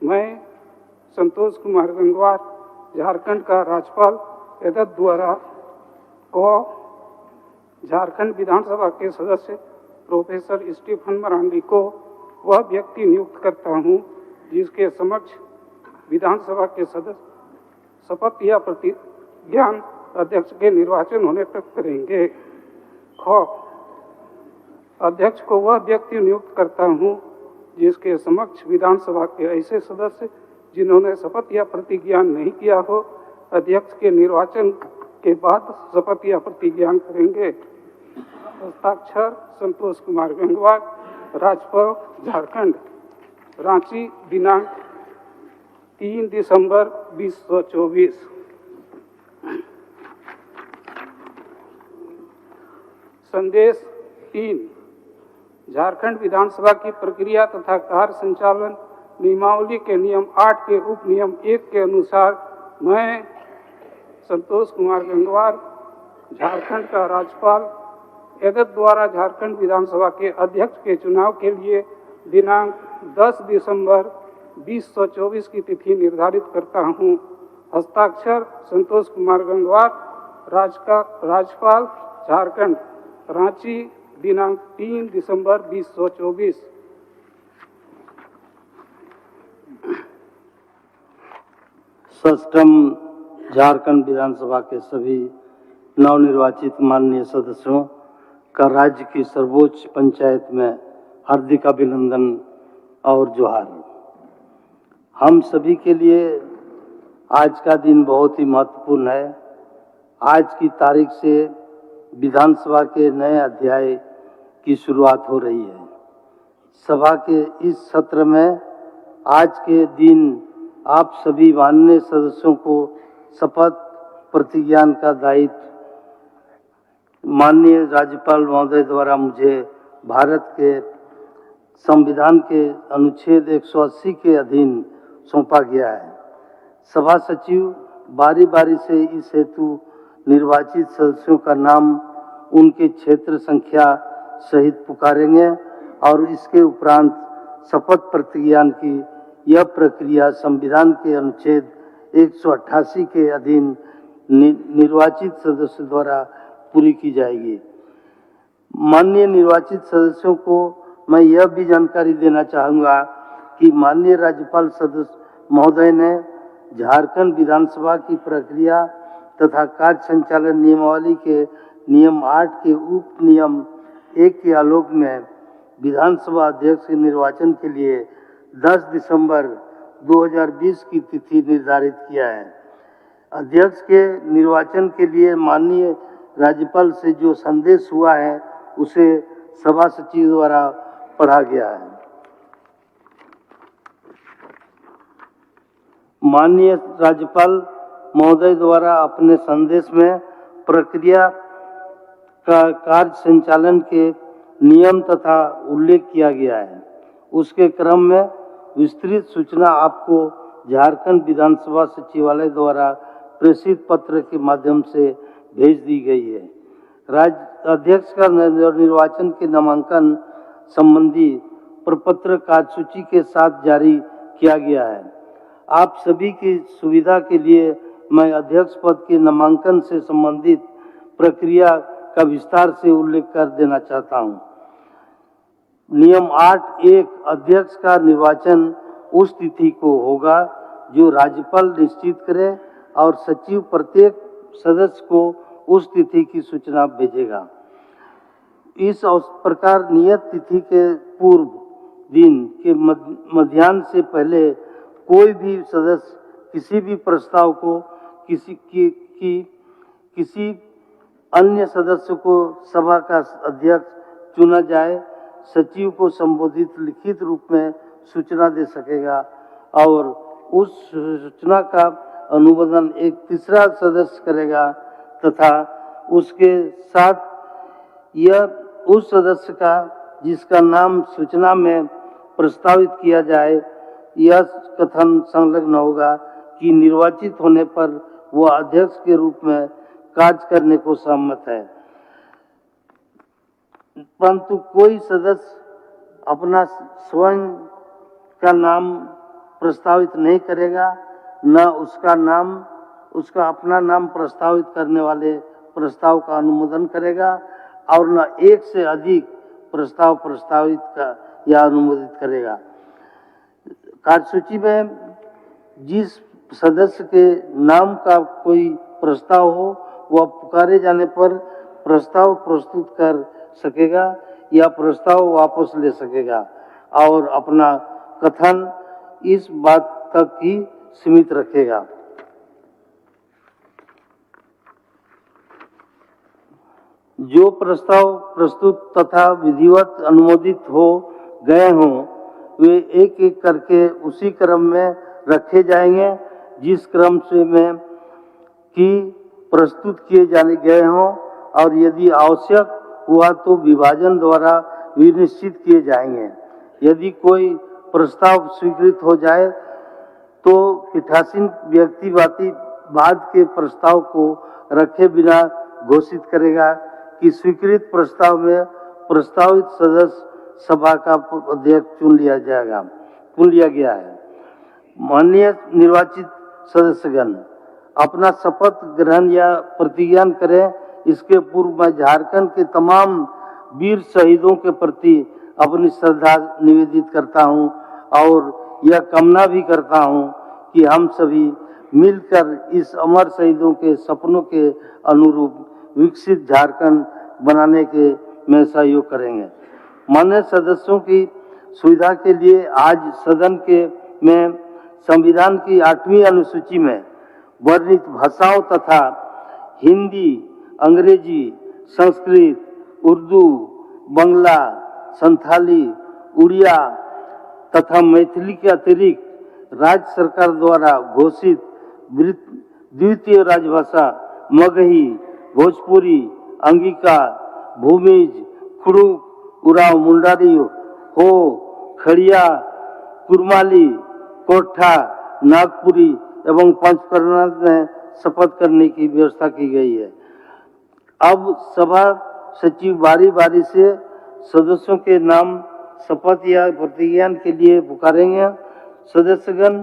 मैं संतोष कुमार गंगवार झारखंड का राज्यपाल एतद द्वारा को झारखंड विधानसभा के सदस्य प्रोफेसर स्टीफन मरांडी को वह व्यक्ति नियुक्त करता हूं जिसके समक्ष विधानसभा के सदस्य शपथ या प्रतिज्ञान अध्यक्ष के निर्वाचन होने तक करेंगे। ख अध्यक्ष को वह व्यक्ति नियुक्त करता हूं जिसके समक्ष विधानसभा के ऐसे सदस्य जिन्होंने शपथ या प्रतिज्ञान नहीं किया हो अध्यक्ष के निर्वाचन के बाद शपथ या प्रतिज्ञान करेंगे। हस्ताक्षर संतोष कुमार गंगवार, राज्यपाल झारखंड, रांची, दिनांक 3 दिसंबर 2024। संदेश 3। झारखंड विधानसभा की प्रक्रिया तथा कार्य संचालन नियमावली के नियम 8 के उप नियम 1 के अनुसार मैं संतोष कुमार गंगवार झारखंड का राज्यपाल एतद द्वारा झारखंड विधानसभा के अध्यक्ष के चुनाव के लिए दिनांक 10 दिसंबर 2024 की तिथि निर्धारित करता हूं। हस्ताक्षर संतोष कुमार गंगवार, राज्यपाल झारखंड, रांची, दिनांक 3 दिसंबर 2024। षष्ठम झारखंड विधानसभा के सभी नवनिर्वाचित माननीय सदस्यों का राज्य की सर्वोच्च पंचायत में हार्दिक अभिनंदन और जोहार। हम सभी के लिए आज का दिन बहुत ही महत्वपूर्ण है। आज की तारीख से विधानसभा के नए अध्याय की शुरुआत हो रही है। सभा के इस सत्र में आज के दिन आप सभी माननीय सदस्यों को शपथ प्रतिज्ञान का दायित्व माननीय राज्यपाल महोदय द्वारा मुझे भारत के संविधान के अनुच्छेद 180 के अधीन सौंपा गया है। सभा सचिव बारी बारी से इस हेतु निर्वाचित सदस्यों का नाम उनके क्षेत्र संख्या सहित पुकारेंगे और इसके उपरांत शपथ प्रतिज्ञान की यह प्रक्रिया संविधान के अनुच्छेद 188 के अधीन निर्वाचित सदस्य द्वारा पूरी की जाएगी। माननीय निर्वाचित सदस्यों को मैं यह भी जानकारी देना चाहूँगा कि माननीय राज्यपाल सदस्य महोदय ने झारखंड विधानसभा की प्रक्रिया तथा कार्य संचालन नियमावली के नियम 8 के उप नियम 1 के आलोक में विधानसभा अध्यक्ष के निर्वाचन के लिए 10 दिसंबर 2020 की तिथि निर्धारित किया है। अध्यक्ष के निर्वाचन के लिए माननीय राज्यपाल से जो संदेश हुआ है उसे सभा सचिव द्वारा पढ़ा गया है। माननीय राज्यपाल महोदय द्वारा अपने संदेश में प्रक्रिया का कार्य संचालन के नियम तथा उल्लेख किया गया है। उसके क्रम में विस्तृत सूचना आपको झारखंड विधानसभा सचिवालय द्वारा प्रेषित पत्र के माध्यम से भेज दी गई है। राज्य अध्यक्ष का निर्वाचन के नामांकन संबंधी प्रपत्र कार्यसूची के साथ जारी किया गया है। आप सभी की सुविधा के लिए मैं अध्यक्ष पद के नामांकन से संबंधित प्रक्रिया का विस्तार से उल्लेख कर देना चाहता हूं। नियम 8(1) अध्यक्ष का निर्वाचन उस तिथि को होगा जो राज्यपाल निश्चित करे और सचिव प्रत्येक सदस्य को उस तिथि की सूचना भेजेगा। इस प्रकार नियत तिथि के पूर्व दिन के मध्याह्न से पहले कोई भी सदस्य किसी भी प्रस्ताव को किसी अन्य सदस्य को सभा का अध्यक्ष चुना जाए सचिव को संबोधित लिखित रूप में सूचना दे सकेगा और उस सूचना का अनुमोदन एक तीसरा सदस्य करेगा तथा उसके साथ यह उस सदस्य का जिसका नाम सूचना में प्रस्तावित किया जाए यह कथन संलग्न होगा कि निर्वाचित होने पर वह अध्यक्ष के रूप में कार्य करने को सहमत है। परंतु कोई सदस्य अपना स्वयं का नाम प्रस्तावित नहीं करेगा, न उसका अपना नाम प्रस्तावित करने वाले प्रस्ताव का अनुमोदन करेगा और न एक से अधिक प्रस्ताव प्रस्तावित का या अनुमोदित करेगा। कार्यसूची में जिस सदस्य के नाम का कोई प्रस्ताव हो वह पुकारे जाने पर प्रस्ताव प्रस्तुत कर सकेगा या प्रस्ताव वापस ले सकेगा और अपना कथन इस बात तक ही सीमित रखेगा। जो प्रस्ताव प्रस्तुत तथा विधिवत अनुमोदित हो गए हों वे एक एक करके उसी क्रम में रखे जाएंगे जिस क्रम से में कि प्रस्तुत किए जाने गए हों और यदि आवश्यक हुआ तो विभाजन द्वारा विनिश्चित किए जाएंगे। यदि कोई प्रस्ताव स्वीकृत हो जाए तो पीठासीन व्यक्तिवादी बाद के प्रस्ताव को रखे बिना घोषित करेगा कि स्वीकृत प्रस्ताव में प्रस्तावित सदस्य सभा का अध्यक्ष चुन लिया गया है। माननीय निर्वाचित सदस्यगण अपना शपथ ग्रहण या प्रतिज्ञा करें। इसके पूर्व मैं झारखंड के तमाम वीर शहीदों के प्रति अपनी श्रद्धा निवेदित करता हूं और यह कामना भी करता हूं कि हम सभी मिलकर इस अमर शहीदों के सपनों के अनुरूप विकसित झारखंड बनाने के में सहयोग करेंगे। माननीय सदस्यों की सुविधा के लिए आज सदन के में संविधान की 8वीं अनुसूची में वर्णित भाषाओं तथा हिंदी, अंग्रेजी, संस्कृत, उर्दू, बंगला, संथाली, उड़िया तथा मैथिली के अतिरिक्त राज्य सरकार द्वारा घोषित द्वितीय राजभाषा मगही, भोजपुरी, अंगिका, भूमिज, कुड़ुक, उराव, मुंडारी, हो, खड़िया, कुरमाली, कोठा, नागपुरी एवं पंचकर्मा में शपथ करने की व्यवस्था की गई है। अब सभा सचिव बारी बारी से सदस्यों के नाम शपथ या प्रतिज्ञा के लिए पुकारेंगे। सदस्यगण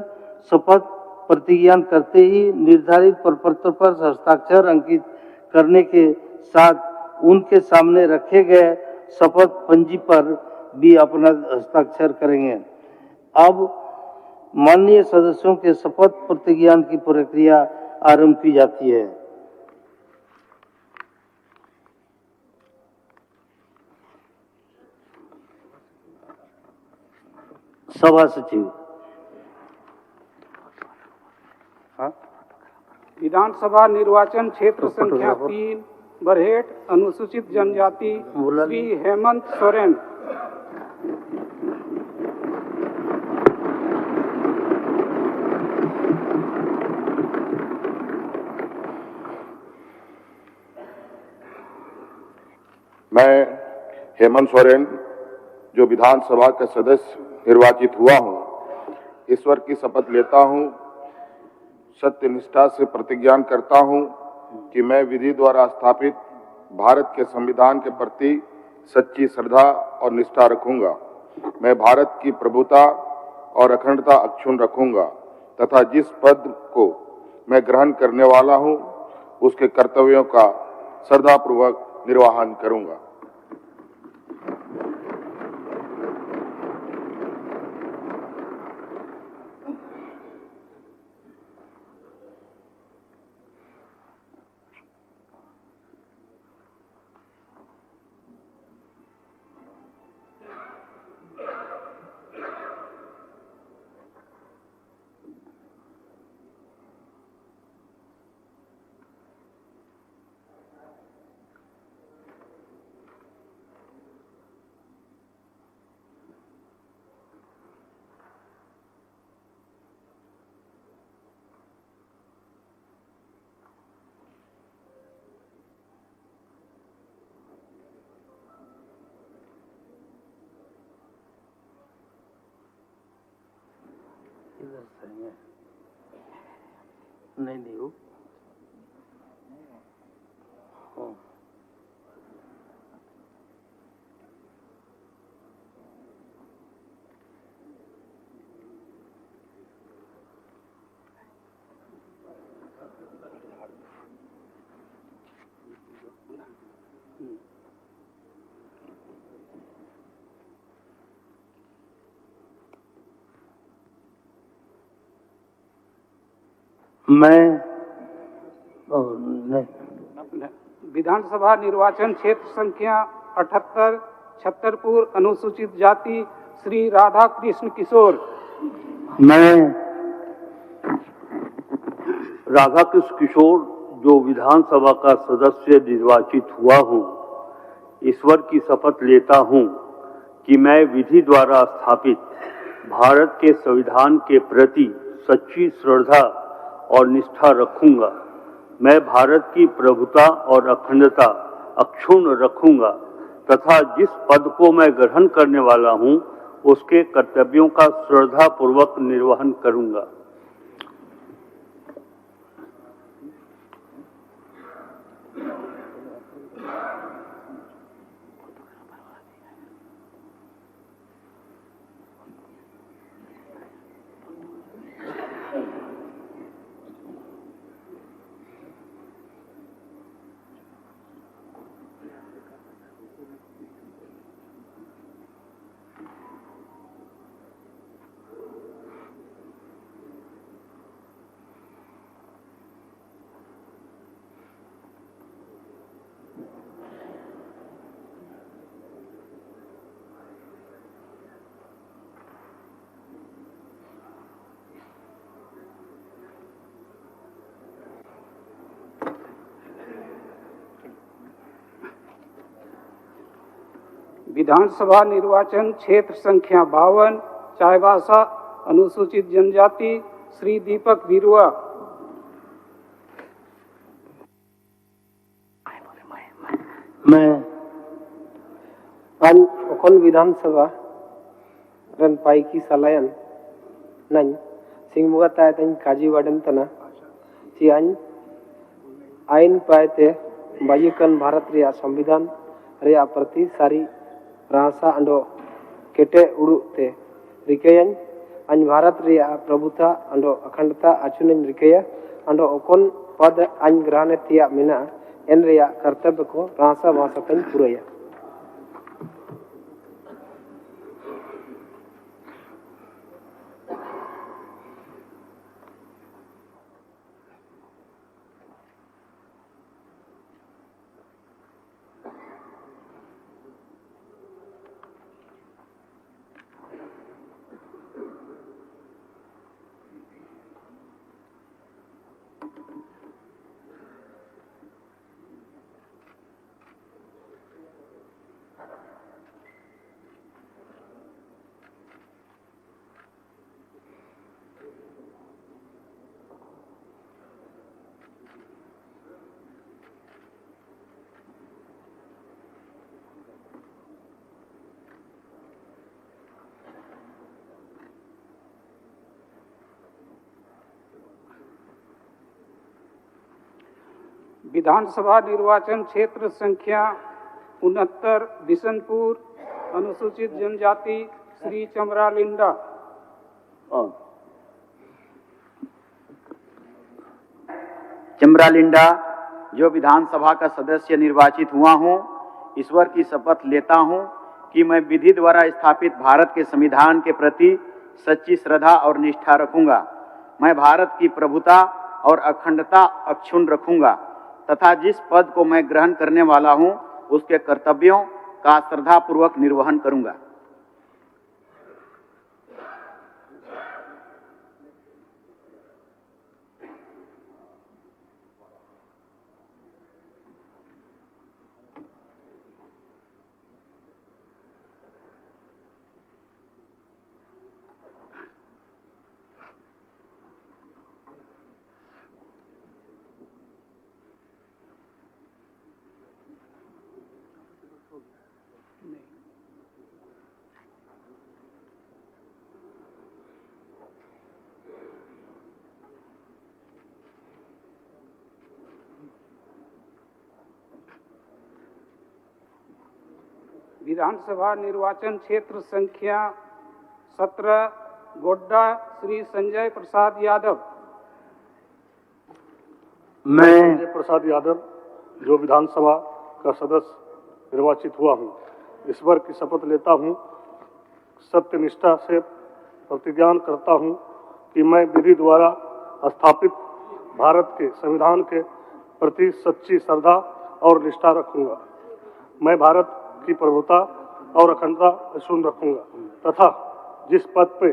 शपथ प्रतिज्ञा करते ही निर्धारित प्रपत्र पर हस्ताक्षर अंकित करने के साथ उनके सामने रखे गए शपथ पंजी पर भी अपना हस्ताक्षर करेंगे। अब माननीय सदस्यों के शपथ प्रतिज्ञा की प्रक्रिया आरंभ की जाती है। सभा सचिव। विधानसभा निर्वाचन क्षेत्र संख्या 3 बरहेट अनुसूचित जनजाति श्री हेमंत सोरेन। मैं हेमंत सोरेन जो विधानसभा का सदस्य निर्वाचित हुआ हूं, ईश्वर की शपथ लेता हूं, सत्य निष्ठा से प्रतिज्ञा करता हूं कि मैं विधि द्वारा स्थापित भारत के संविधान के प्रति सच्ची श्रद्धा और निष्ठा रखूंगा। मैं भारत की प्रभुता और अखंडता अक्षुण्ण रखूंगा तथा जिस पद को मैं ग्रहण करने वाला हूं उसके कर्तव्यों का श्रद्धापूर्वक निर्वहन करूंगा। नहीं हो। मैं नहीं, विधानसभा निर्वाचन क्षेत्र संख्या 78 छतरपुर अनुसूचित जाति श्री राधा कृष्ण किशोर। मैं राधा कृष्ण किशोर जो विधानसभा का सदस्य निर्वाचित हुआ हूँ, ईश्वर की शपथ लेता हूँ कि मैं विधि द्वारा स्थापित भारत के संविधान के प्रति सच्ची श्रद्धा और निष्ठा रखूंगा। मैं भारत की प्रभुता और अखंडता अक्षुण्ण रखूंगा तथा जिस पद को मैं ग्रहण करने वाला हूँ उसके कर्तव्यों का श्रद्धापूर्वक निर्वहन करूंगा। विधानसभा निर्वाचन क्षेत्र संख्या 52 चाईबासा अनुसूचित जनजाति श्री दीपक बिरुआ। मैं an okon विधानसभा रन पाई की सलायन नन सिंगमुगा तायतन काजी वाडन तना चियान आइन पायते बायुकन भारत रिया संविधान रिया प्रति सारी रासा अंडो केटे उड़ु ते रिकेयन अन भारत रिया प्रभुता अंडो अखंडता अचुनन रिकेया अंडो ओकोन पद अन ग्रहण तिया मिना एन रिया कर्तव्य को रासा वासतन पुरया। विधानसभा निर्वाचन क्षेत्र संख्या 69 बिशनपुर अनुसूचित जनजाति श्री चमरा लिंडा। चमरा लिंडा जो विधानसभा का सदस्य निर्वाचित हुआ हूँ, ईश्वर की शपथ लेता हूँ कि मैं विधि द्वारा स्थापित भारत के संविधान के प्रति सच्ची श्रद्धा और निष्ठा रखूंगा। मैं भारत की प्रभुता और अखंडता अक्षुण्ण रखूंगा तथा जिस पद को मैं ग्रहण करने वाला हूँ उसके कर्तव्यों का श्रद्धापूर्वक निर्वहन करूंगा। विधानसभा निर्वाचन क्षेत्र संख्या 17 गोड्डा श्री संजय प्रसाद यादव। मैं संजय प्रसाद यादव जो विधानसभा का सदस्य निर्वाचित हुआ हूँ, ईश्वर की शपथ लेता हूँ, सत्यनिष्ठा से प्रतिज्ञान करता हूँ कि मैं विधि द्वारा स्थापित भारत के संविधान के प्रति सच्ची श्रद्धा और निष्ठा रखूंगा। मैं भारत की प्रभुता और अखंडता अक्षुण्ण रखूंगा तथा जिस पद पे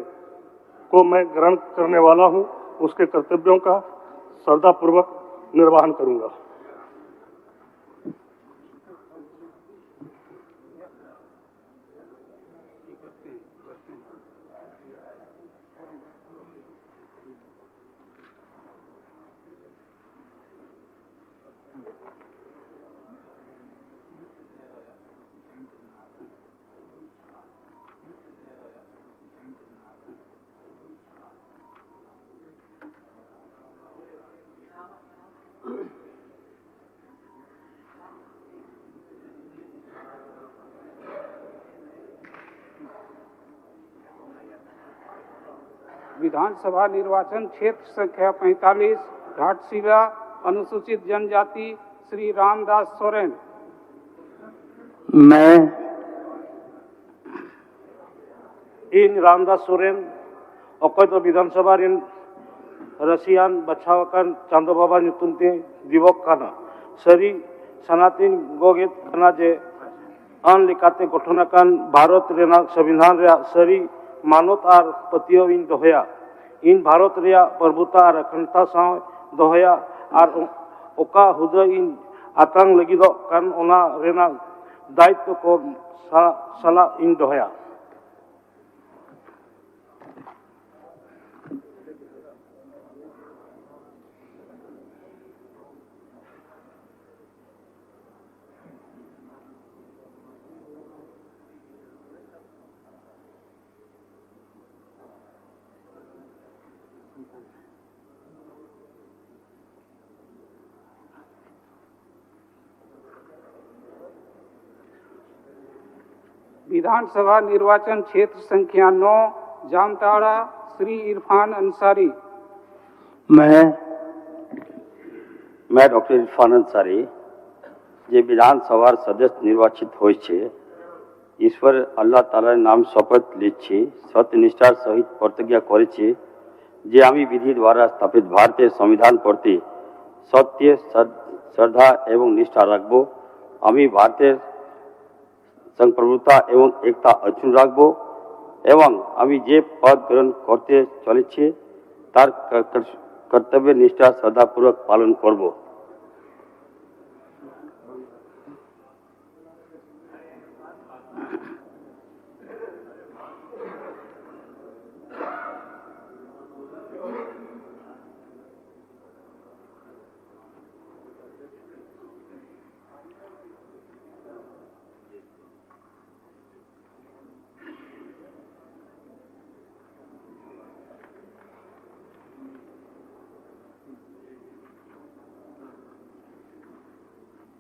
को मैं ग्रहण करने वाला हूं उसके कर्तव्यों का श्रद्धापूर्वक निर्वहन करूंगा। विधानसभा निर्वाचन क्षेत्र संख्या 45 घाटशिला अनुसूचित जनजाति श्री रामदास सोरेन। मैं इन रामदास सोरेन अकैत विधानसभा रसियान बचावकान चांदो बाबा ᱧᱩᱛᱩᱢᱛᱮ दिवक काना सरी सनातन गोगेत काना जे आन लेकाते गठनाकान भारत रेना संविधान रे सरी मानत और पतियो इन दोहया इन भारत रे प्रभुता और अखंडता साव दोहया और ओका हुदा इन आतंक लगिदो कान ओना रेना दायित्व को सला इन दोहया। विधानसभा निर्वाचन क्षेत्र संख्या 9 जामताड़ा श्री इरफान अंसारी। मैं डॉक्टर इरफान अंसारी जे विधानसभा सदस्य निर्वाचित होय छे ईश्वर अल्लाह तालार नाम शपथ ली छी सत्यनिष्ठार सहित प्रतिज्ञा करे छी जे आमी विधि द्वारा स्थापित भारतीय संविधान प्रति सत्य श्रद्धा एवं निष्ठा राखबो। आमी भारतीय संप्रभुता एवं एकता अक्षुण्ण राखबो एवं आमी जे पद ग्रहण करते चले छी तार कर्तव्य निष्ठा श्रद्धापूर्वक पालन करब।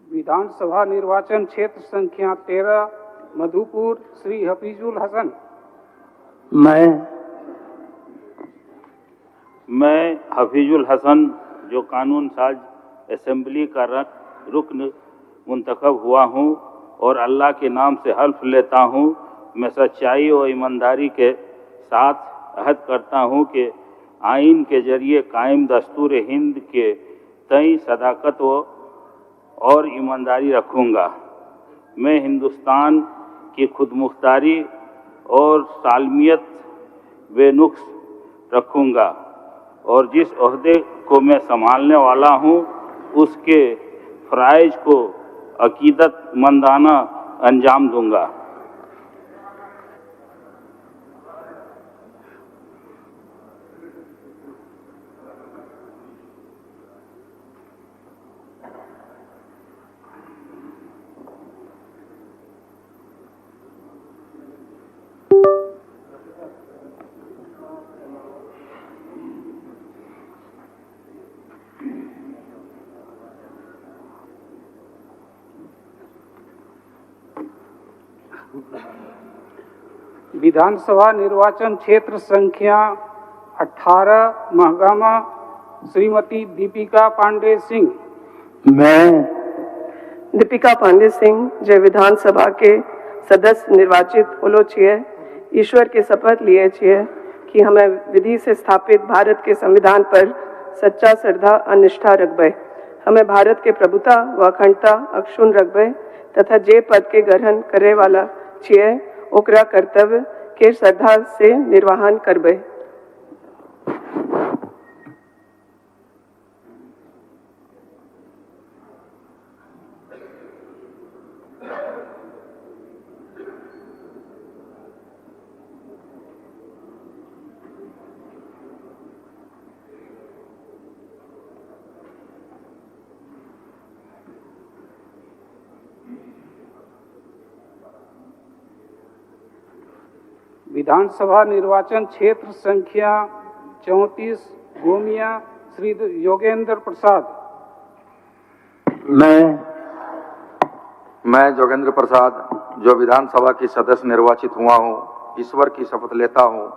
विधानसभा निर्वाचन क्षेत्र संख्या 13 मधुपुर श्री हफीजुल हसन। मैं हफीजुल हसन जो कानून साज असेंबली का रुकन मुंतखब हुआ हूँ और अल्लाह के नाम से हल्फ लेता हूँ मैं सच्चाई और ईमानदारी के साथ अहद करता हूँ कि आइन के जरिए कायम दस्तूर हिंद के तय सदाकत और ईमानदारी रखूँगा। मैं हिंदुस्तान की खुदमुख्तारी और सालमियत बेनुक्स रखूँगा और जिस ओहदे को मैं संभालने वाला हूँ उसके फ़राइज़ को अकीदतमंदाना अंजाम दूँगा। विधानसभा निर्वाचन क्षेत्र संख्या 18 महगामा श्रीमती दीपिका पांडे सिंह। मैं दीपिका पांडे सिंह जे विधानसभा के सदस्य निर्वाचित होलो छिए ईश्वर के शपथ लिए छिए कि हमें विधि से स्थापित भारत के संविधान पर सच्चा श्रद्धा और निष्ठा रखबे। हमें भारत के प्रभुता व अखंडता अक्षुण रखबे तथा जे पद के ग्रहण करे वाला छिए ओकरा कर्तव्य के श्रद्धा से निर्वहन करबे। विधानसभा निर्वाचन क्षेत्र संख्या 34 गोमिया श्री योगेंद्र प्रसाद। मैं जोगेंद्र प्रसाद जो विधानसभा की सदस्य निर्वाचित हुआ हूँ, ईश्वर की शपथ लेता हूँ,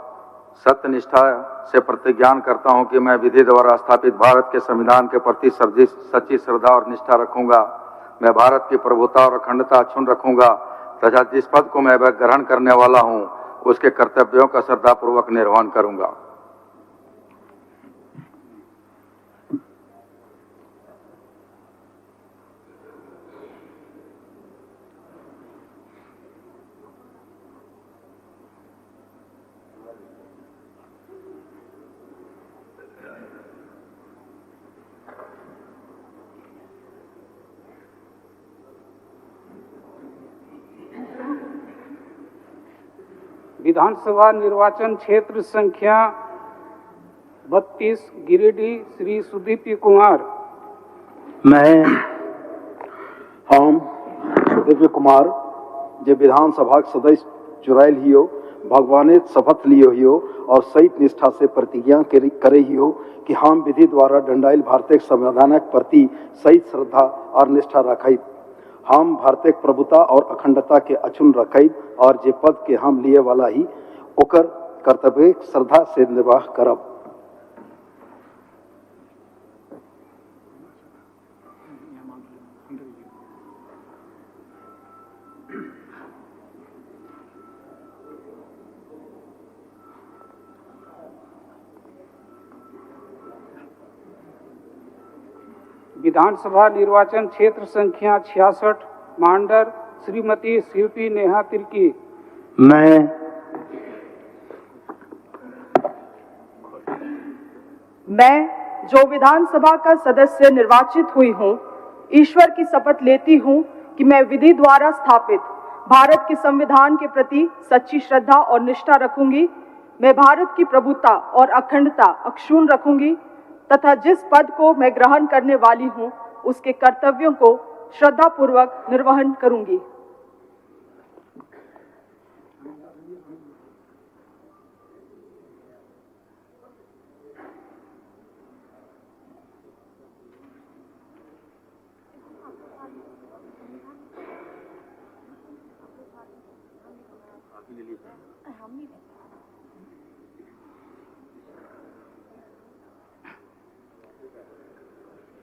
सत्यनिष्ठा से प्रतिज्ञा करता हूँ कि मैं विधि द्वारा स्थापित भारत के संविधान के प्रति सच्ची श्रद्धा और निष्ठा रखूंगा। मैं भारत की प्रभुता और अखंडता अक्षुण्ण रखूंगा तथा जिस पद को मैं ग्रहण करने वाला हूँ उसके कर्तव्यों का श्रद्धापूर्वक निर्वहन करूंगा। विधानसभा निर्वाचन क्षेत्र संख्या 32 गिरिडीह श्री सुदीप्ति कुमार। हम सुदीप्ति कुमार जे विधानसभा के सदस्य चुरायल हियो, भगवाने शपथ लियो हियो और सही निष्ठा से प्रतिज्ञा करे हियो कि हम विधि द्वारा दंडाइल भारतीय संविधान के प्रति सही श्रद्धा और निष्ठा रखब। हम भारतीय प्रभुता और अखंडता के अक्षुण्ण रखब और जे पद के हम लिए वाला ही ओकर कर्तव्य श्रद्धा से निर्वाह करब। विधानसभा निर्वाचन क्षेत्र संख्या 66 मांडर श्रीमती शिल्पी नेहा तिर्की। मैं जो विधानसभा का सदस्य निर्वाचित हुई हूँ, ईश्वर की शपथ लेती हूँ कि मैं विधि द्वारा स्थापित भारत के संविधान के प्रति सच्ची श्रद्धा और निष्ठा रखूंगी। मैं भारत की प्रभुता और अखंडता अक्षुण्ण रखूंगी तथा जिस पद को मैं ग्रहण करने वाली हूँ उसके कर्तव्यों को श्रद्धापूर्वक निर्वहन करूंगी।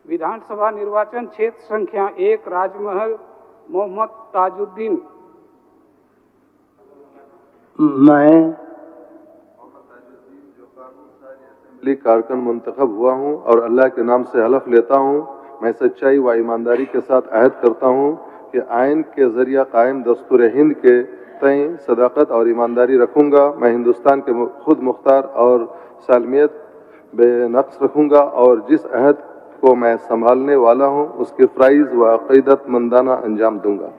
विधानसभा निर्वाचन क्षेत्र संख्या 1 राजमहल मोहम्मद ताजुद्दीन। कारकन मुंतखब हुआ हूँ और अल्लाह के नाम से हलफ लेता हूँ मैं सच्चाई व ईमानदारी के साथ अहद करता हूँ कि आइन के जरिया कायम दस्तूर हिंद के तय सदाकत और ईमानदारी रखूँगा। मैं हिंदुस्तान के खुद मुख्तार और सालमियत बेनक्स रखूँगा और जिस अहद को मैं संभालने वाला हूँ उसके फ़राइज़ व अक़ीदतमंदाना अंजाम दूंगा।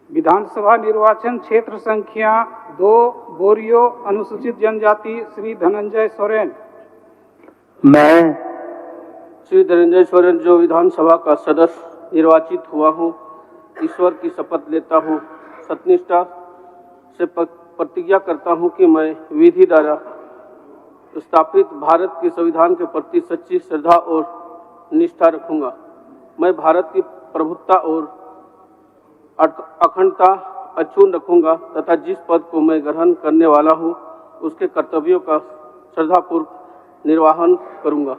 विधानसभा निर्वाचन क्षेत्र संख्या 2 बोरियो अनुसूचित जनजाति श्री धनंजय सोरेन। मैं श्री धनंजय सोरेन जो विधानसभा का सदस्य निर्वाचित हुआ हूँ, ईश्वर की शपथ लेता हूँ, सत्यनिष्ठा से प्रतिज्ञा करता हूँ कि मैं विधि द्वारा स्थापित भारत के संविधान के प्रति सच्ची श्रद्धा और निष्ठा रखूंगा। मैं भारत की प्रभुत्ता और अखंडता अक्षुण्ण रखूंगा तथा जिस पद को मैं ग्रहण करने वाला हूं उसके कर्तव्यों का श्रद्धापूर्वक निर्वहन करूंगा।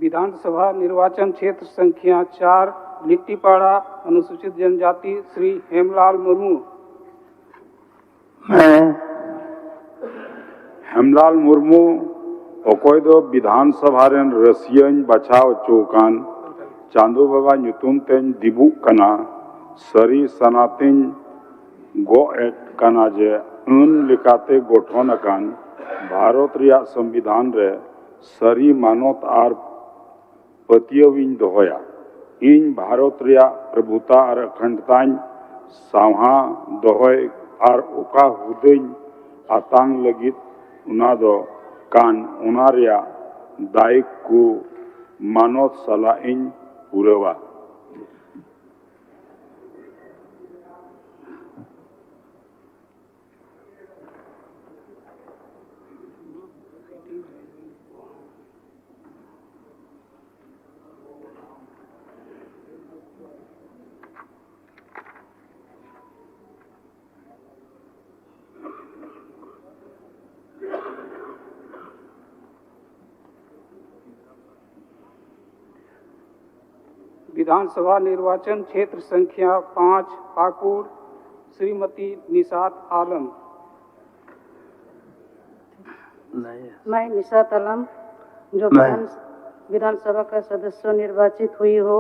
विधानसभा निर्वाचन क्षेत्र संख्या 4 लिट्टीपाड़ा अनुसूचित जनजाति श्री हेमलाल मुर्मू। मैं हेमलाल मुर्मू अकोय दो विधानसभा रेन रसियन बचाव चौकान चांदो बाबा ᱧᱩᱛᱩᱢ तेन दिबुक कना सरी सनातिन गो एट कना जे अन लेकाते गठन अकान भारत रिया संविधान रे सरी मानत आर पतियविन दोहया इन भारत रिया प्रभुता और अखंडताइन साहा दोहय और ओका हुदैन आतांग लगित उना दो कान उना रिया दायिक को मानत सला इन पुरवा। विधानसभा निर्वाचन क्षेत्र संख्या 5 पाकुड़ श्रीमती निशात आलम। मैं निशात आलम जो विधानसभा का सदस्य निर्वाचित हुई हो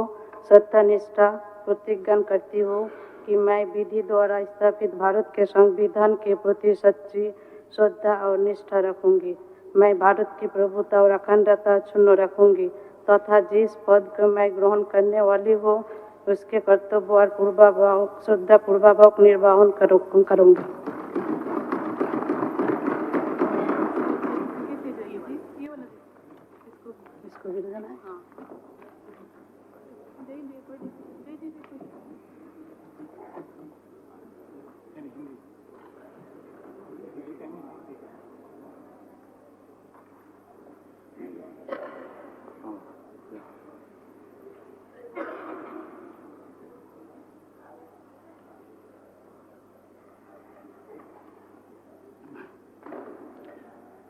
सत्यनिष्ठा प्रतिज्ञा करती हूँ कि मैं विधि द्वारा स्थापित भारत के संविधान के प्रति सच्ची श्रद्धा और निष्ठा रखूंगी। मैं भारत की प्रभुता और अखंडता अक्षुण्ण रखूंगी तथा जिस पद को मैं ग्रहण करने वाली हूँ उसके कर्तव्य और पूर्वाभाव श्रद्धा पूर्वाभाव निर्वहन करूंगी।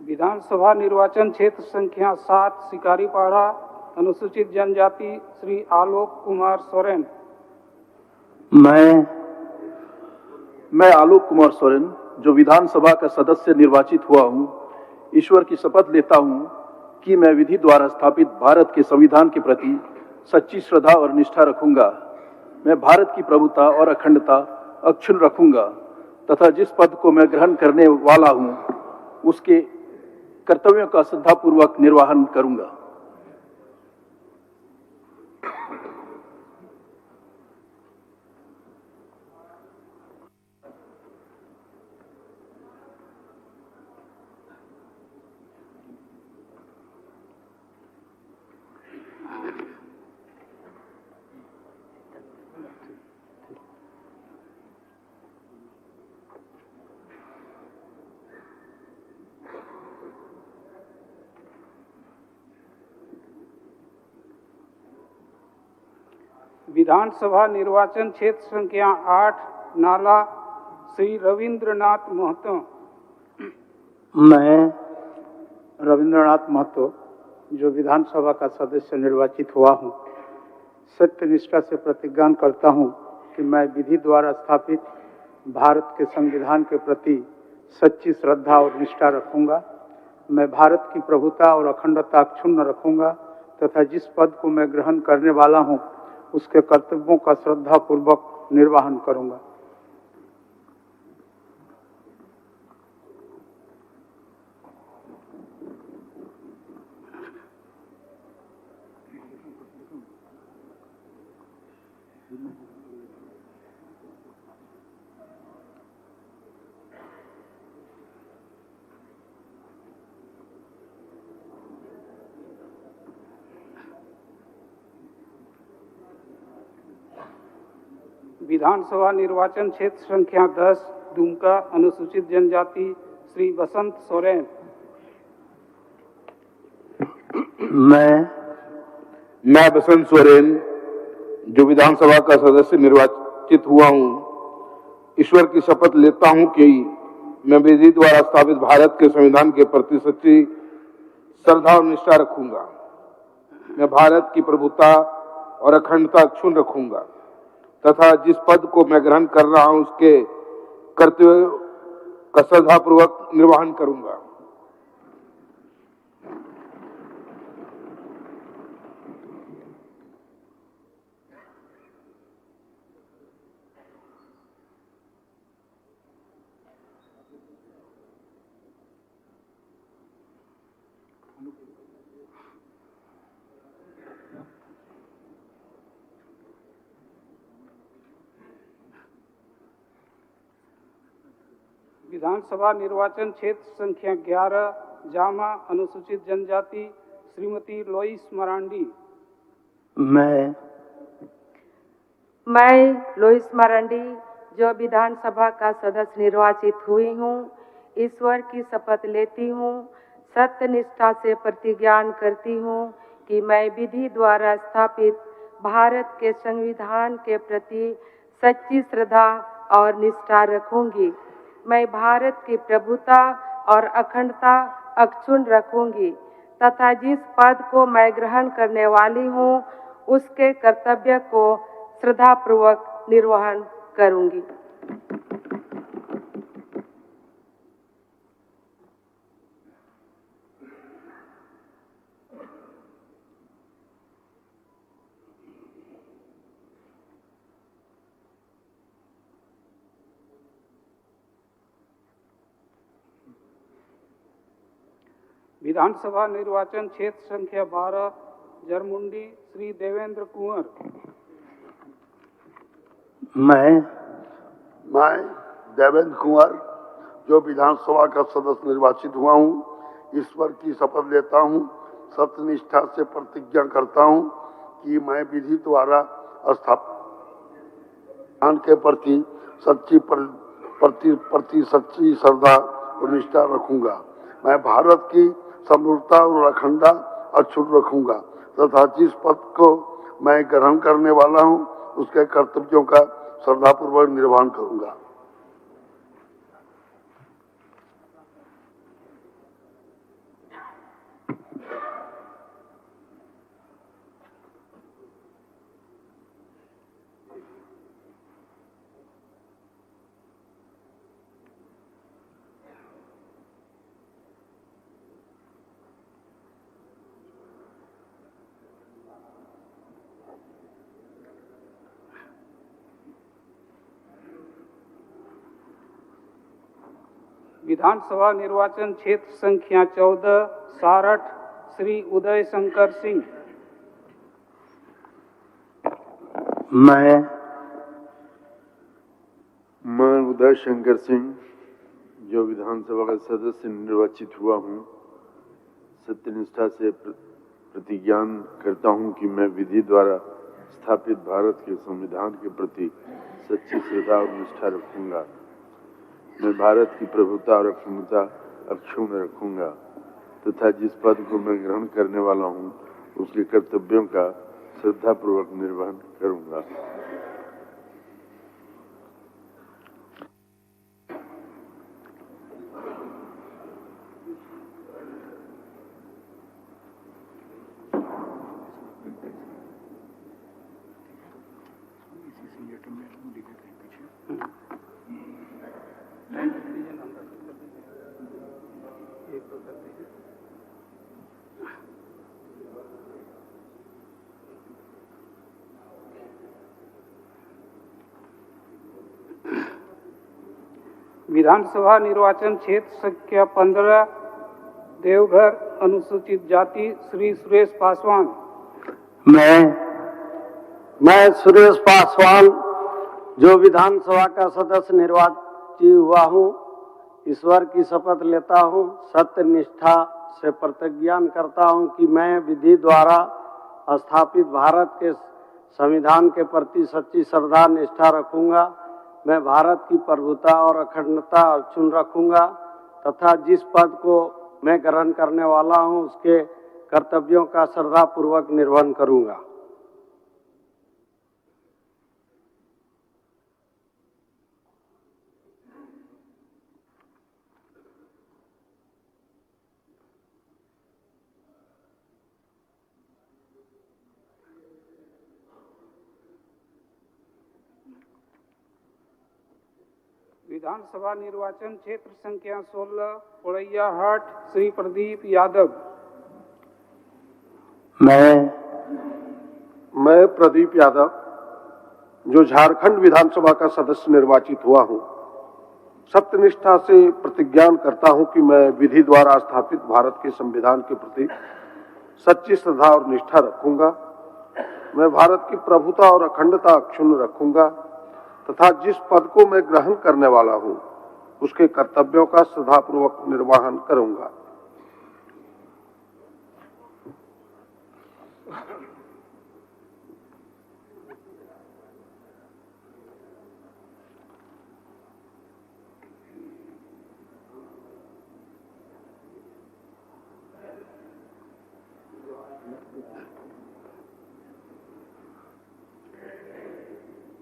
विधानसभा निर्वाचन क्षेत्र संख्या 7 शिकारीपाड़ा अनुसूचित जनजाति श्री आलोक कुमार सोरेन। मैं आलोक कुमार सोरेन जो विधानसभा का सदस्य निर्वाचित हुआ हूँ ईश्वर की शपथ लेता हूँ कि मैं विधि द्वारा स्थापित भारत के संविधान के प्रति सच्ची श्रद्धा और निष्ठा रखूंगा। मैं भारत की प्रभुता और अखंडता अक्षुण्ण रखूंगा तथा जिस पद को मैं ग्रहण करने वाला हूँ उसके कर्तव्यों का श्रद्धापूर्वक निर्वहन करूंगा। विधानसभा निर्वाचन क्षेत्र संख्या 8 नाला श्री रविंद्रनाथ महतो। मैं रविंद्रनाथ महतो जो विधानसभा का सदस्य निर्वाचित हुआ हूँ सत्यनिष्ठा से प्रतिज्ञा करता हूँ कि मैं विधि द्वारा स्थापित भारत के संविधान के प्रति सच्ची श्रद्धा और निष्ठा रखूंगा। मैं भारत की प्रभुता और अखंडता अक्षुण्ण रखूंगा तथा जिस पद को मैं ग्रहण करने वाला हूँ उसके कर्तव्यों का श्रद्धापूर्वक निर्वहन करूंगा। विधानसभा निर्वाचन क्षेत्र संख्या 10 दुमका अनुसूचित जनजाति श्री बसंत सोरेन। मैं बसंत सोरेन जो विधानसभा का सदस्य निर्वाचित हुआ हूं, ईश्वर की शपथ लेता हूं कि मैं विधि द्वारा स्थापित भारत के संविधान के प्रति सच्ची श्रद्धा और निष्ठा रखूंगा। मैं भारत की प्रभुता और अखंडता अक्षुण्ण रखूंगा तथा जिस पद को मैं ग्रहण कर रहा हूं उसके कर्तव्य का श्रद्धापूर्वक निर्वहन करूंगा। विधानसभा निर्वाचन क्षेत्र संख्या 11 जामा अनुसूचित जनजाति श्रीमती लोइस मरांडी। मैं लोइस मरांडी जो विधानसभा का सदस्य निर्वाचित हुई हूँ, ईश्वर की शपथ लेती हूँ, सत्य निष्ठा से प्रतिज्ञा करती हूँ कि मैं विधि द्वारा स्थापित भारत के संविधान के प्रति सच्ची श्रद्धा और निष्ठा रखूंगी। मैं भारत की प्रभुता और अखंडता अक्षुण्ण रखूंगी तथा जिस पद को मैं ग्रहण करने वाली हूँ उसके कर्तव्य को श्रद्धापूर्वक निर्वहन करूंगी। विधानसभा निर्वाचन क्षेत्र संख्या 12 जरमुंडी श्री देवेंद्र कुंवर। मैं देवेंद्र कुंवर जो विधानसभा का सदस्य निर्वाचित हुआ हूँ, ईश्वर की शपथ लेता हूँ, सत्यनिष्ठा से प्रतिज्ञा करता हूँ कि मैं विधि द्वारा स्थापित के प्रति सच्ची श्रद्धा और निष्ठा रखूंगा। मैं भारत की समृद्धता और अखंडता अक्षुण्ण रखूंगा तथा जिस पद को मैं ग्रहण करने वाला हूं उसके कर्तव्यों का श्रद्धापूर्वक निर्वहन करूंगा। विधानसभा निर्वाचन क्षेत्र संख्या 14 सारठ श्री उदय शंकर सिंह। मैं उदय शंकर सिंह जो विधानसभा का सदस्य निर्वाचित हुआ हूँ, सत्यनिष्ठा से प्रतिज्ञा करता हूँ कि मैं विधि द्वारा स्थापित भारत के संविधान के प्रति सच्ची श्रद्धा और निष्ठा रखूंगा। मैं भारत की प्रभुता और अखंडता अक्षुण्ण रखूंगा तथा जिस पद को मैं ग्रहण करने वाला हूँ उसके कर्तव्यों का श्रद्धापूर्वक निर्वहन करूंगा। विधानसभा निर्वाचन क्षेत्र संख्या 15 देवघर अनुसूचित जाति श्री सुरेश पासवान। मैं सुरेश पासवान जो विधानसभा का सदस्य निर्वाचित हुआ हूँ, ईश्वर की शपथ लेता हूँ, सत्य निष्ठा से प्रतिज्ञा करता हूँ कि मैं विधि द्वारा स्थापित भारत के संविधान के प्रति सच्ची श्रद्धा निष्ठा रखूंगा। मैं भारत की प्रभुता और अखंडता अक्षुण्ण रखूंगा तथा जिस पद को मैं ग्रहण करने वाला हूँ उसके कर्तव्यों का श्रद्धापूर्वक निर्वहन करूंगा। विधानसभा निर्वाचन क्षेत्र संख्या 16 पोड़ैयाहाट श्री प्रदीप यादव। मैं प्रदीप यादव जो झारखंड विधानसभा का सदस्य निर्वाचित हुआ हूं, सत्यनिष्ठा से प्रतिज्ञा करता हूं कि मैं विधि द्वारा स्थापित भारत के संविधान के प्रति सच्ची श्रद्धा और निष्ठा रखूंगा। मैं भारत की प्रभुता और अखंडता अक्षुण्ण रखूंगा तथा जिस पद को मैं ग्रहण करने वाला हूं उसके कर्तव्यों का श्रद्धापूर्वक निर्वहन करूंगा।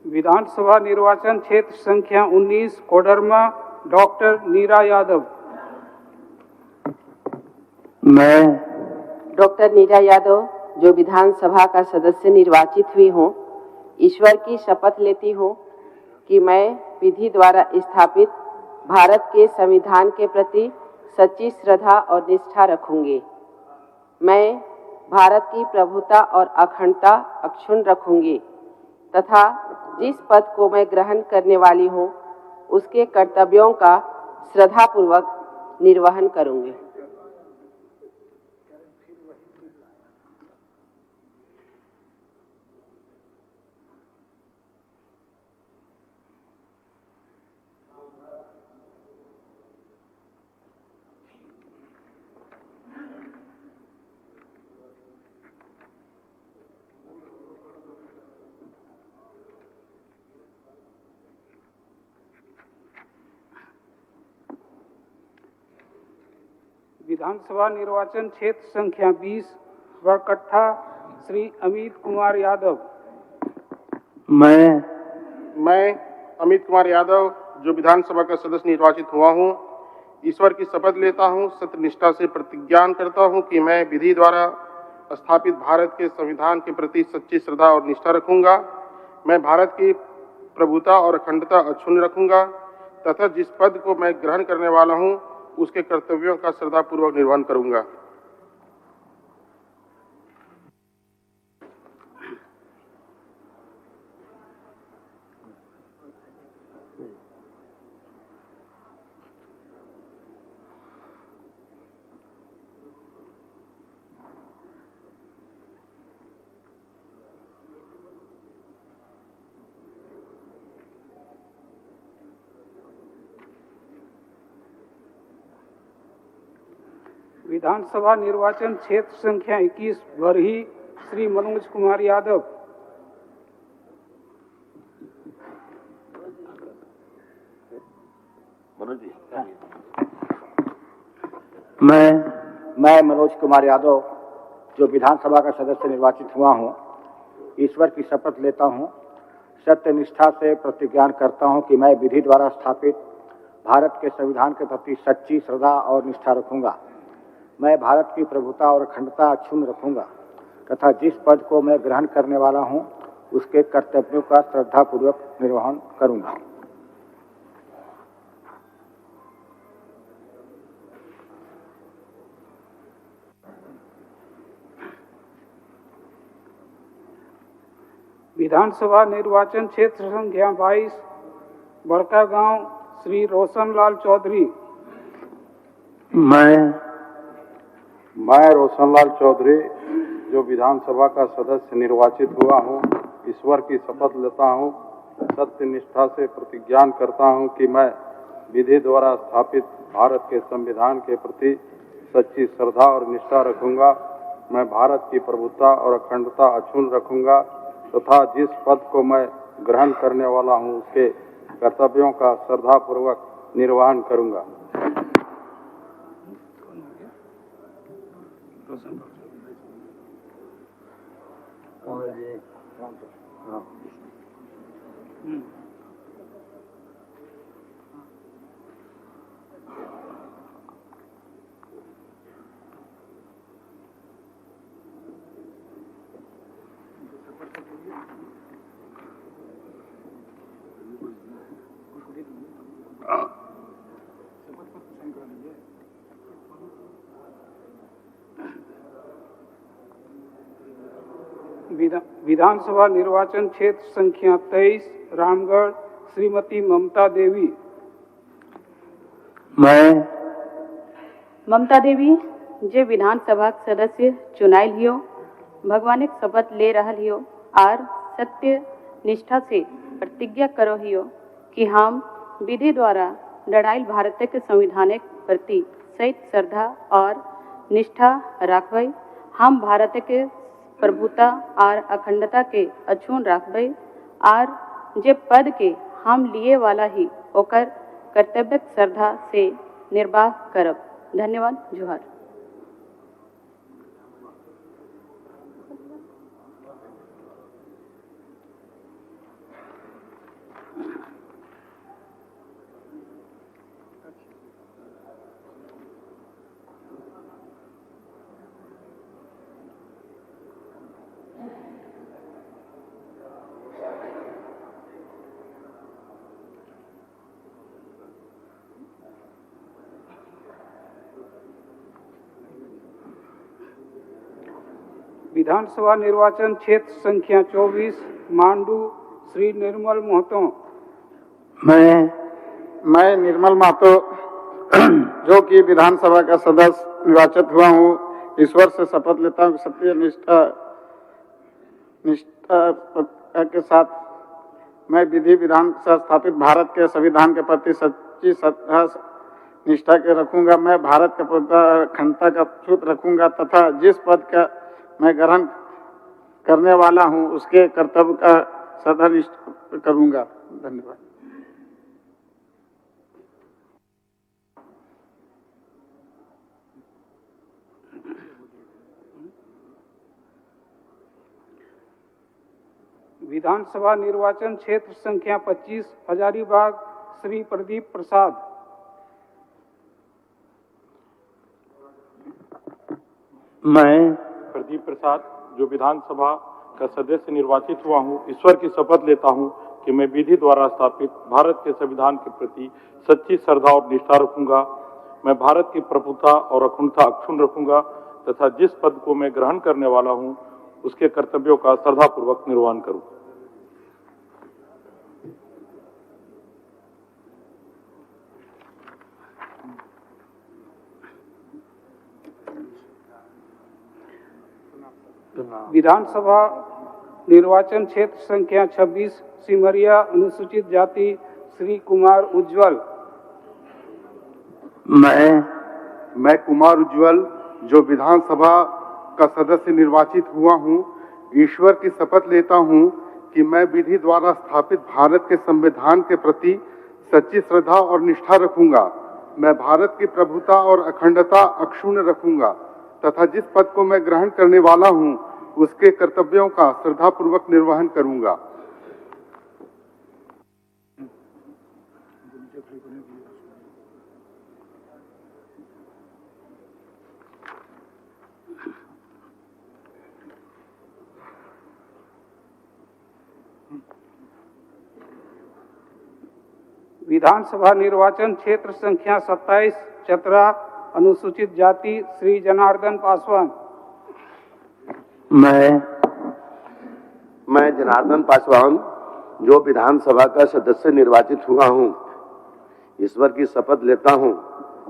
विधानसभा निर्वाचन क्षेत्र संख्या 19 कोडरमा डॉक्टर नीरा यादव। मैं डॉक्टर नीरा यादव जो विधानसभा का सदस्य निर्वाचित हुई हूँ, ईश्वर की शपथ लेती हूँ कि मैं विधि द्वारा स्थापित भारत के संविधान के प्रति सच्ची श्रद्धा और निष्ठा रखूंगी। मैं भारत की प्रभुता और अखंडता अक्षुण्ण रखूंगी तथा जिस पद को मैं ग्रहण करने वाली हूँ उसके कर्तव्यों का श्रद्धापूर्वक निर्वहन करूंगी। विधानसभा निर्वाचन क्षेत्र संख्या 20 बरकट्ठा श्री अमित कुमार यादव। मैं अमित कुमार यादव जो विधानसभा का सदस्य निर्वाचित हुआ हूँ, ईश्वर की शपथ लेता हूँ, सत्यनिष्ठा से प्रतिज्ञा करता हूँ कि मैं विधि द्वारा स्थापित भारत के संविधान के प्रति सच्ची श्रद्धा और निष्ठा रखूंगा। मैं भारत की प्रभुता और अखंडता अक्षुण्ण रखूंगा तथा जिस पद को मैं ग्रहण करने वाला हूँ उसके कर्तव्यों का श्रद्धापूर्वक निर्वहन करूंगा। विधानसभा निर्वाचन क्षेत्र संख्या 21 बरही श्री मनोज कुमार यादव। मैं मनोज कुमार यादव जो विधानसभा का सदस्य निर्वाचित हुआ हूँ, ईश्वर की शपथ लेता हूँ, सत्यनिष्ठा से प्रतिज्ञा करता हूँ कि मैं विधि द्वारा स्थापित भारत के संविधान के प्रति सच्ची श्रद्धा और निष्ठा रखूंगा। मैं भारत की प्रभुता और अखंडता अक्षुण्ण रखूंगा तथा जिस पद को मैं ग्रहण करने वाला हूं उसके कर्तव्यों का श्रद्धापूर्वक निर्वहन करूंगा। विधानसभा निर्वाचन क्षेत्र संख्या 22 बड़का गांव श्री रोशनलाल चौधरी। मैं रोशनलाल चौधरी जो विधानसभा का सदस्य निर्वाचित हुआ हूँ, ईश्वर की शपथ लेता हूँ, सत्य निष्ठा से प्रतिज्ञा करता हूँ कि मैं विधि द्वारा स्थापित भारत के संविधान के प्रति सच्ची श्रद्धा और निष्ठा रखूंगा। मैं भारत की प्रभुता और अखंडता अक्षुण्ण रखूंगा तथा जिस पद को मैं ग्रहण करने वाला हूँ उसके कर्तव्यों का श्रद्धापूर्वक निर्वहन करूंगा। विधानसभा निर्वाचन क्षेत्र संख्या 23 रामगढ़ श्रीमती ममता देवी। मैं ममता देवी जे विधानसभा सदस्य चुनायल हियो भगवान एक शपथ ले रहल हियो और सत्य निष्ठा से प्रतिज्ञा करो हियो कि हम विधि द्वारा लड़ाइल भारत के संविधान प्रति सहित श्रद्धा और निष्ठा रखबै। हम भारत के प्रभुता और अखंडता के अक्षुण्ण रखबै और जे पद के हम लिए वाला ही ओकर कर्तव्य श्रद्धा से निर्वाह करब। धन्यवाद। जोहार। विधानसभा निर्वाचन क्षेत्र संख्या 24 मांडू श्री निर्मल महतो। मैं निर्मल महतो जो कि विधानसभा का सदस्य निर्वाचित हुआ हूँ, ईश्वर से शपथ लेता हूँ सत्य निष्ठा के साथ मैं विधि विधान से स्थापित भारत के संविधान के प्रति सच्ची श्रद्धा निष्ठा के रखूंगा। मैं भारत का प्रभुता अखंडता का अक्षुण्ण रखूंगा तथा जिस पद का मैं ग्रहण करने वाला हूं उसके कर्तव्य का श्रद्धा निष्ठा करूंगा। धन्यवाद। विधानसभा निर्वाचन क्षेत्र संख्या 25 हजारीबाग श्री प्रदीप प्रसाद। मैं प्रदीप प्रसाद जो विधानसभा का सदस्य निर्वाचित हुआ हूँ, ईश्वर की शपथ लेता हूँ कि मैं विधि द्वारा स्थापित भारत के संविधान के प्रति सच्ची श्रद्धा और निष्ठा रखूंगा। मैं भारत की प्रभुता और अखंडता अक्षुण्ण रखूंगा तथा जिस पद को मैं ग्रहण करने वाला हूँ उसके कर्तव्यों का श्रद्धापूर्वक निर्वहन करूंगा। विधानसभा निर्वाचन क्षेत्र संख्या 26 सिमरिया अनुसूचित जाति श्री कुमार उज्जवल। मैं कुमार उज्जवल जो विधानसभा का सदस्य निर्वाचित हुआ हूँ, ईश्वर की शपथ लेता हूँ कि मैं विधि द्वारा स्थापित भारत के संविधान के प्रति सच्ची श्रद्धा और निष्ठा रखूंगा। मैं भारत की प्रभुता और अखंडता अक्षुण्ण रखूंगा तथा जिस पद को मैं ग्रहण करने वाला हूँ उसके कर्तव्यों का श्रद्धापूर्वक निर्वहन करूंगा। विधानसभा निर्वाचन क्षेत्र संख्या 27 चतरा अनुसूचित जाति श्री जनार्दन पासवान। मैं जनार्दन पासवान जो विधानसभा का सदस्य निर्वाचित हुआ हूँ, ईश्वर की शपथ लेता हूँ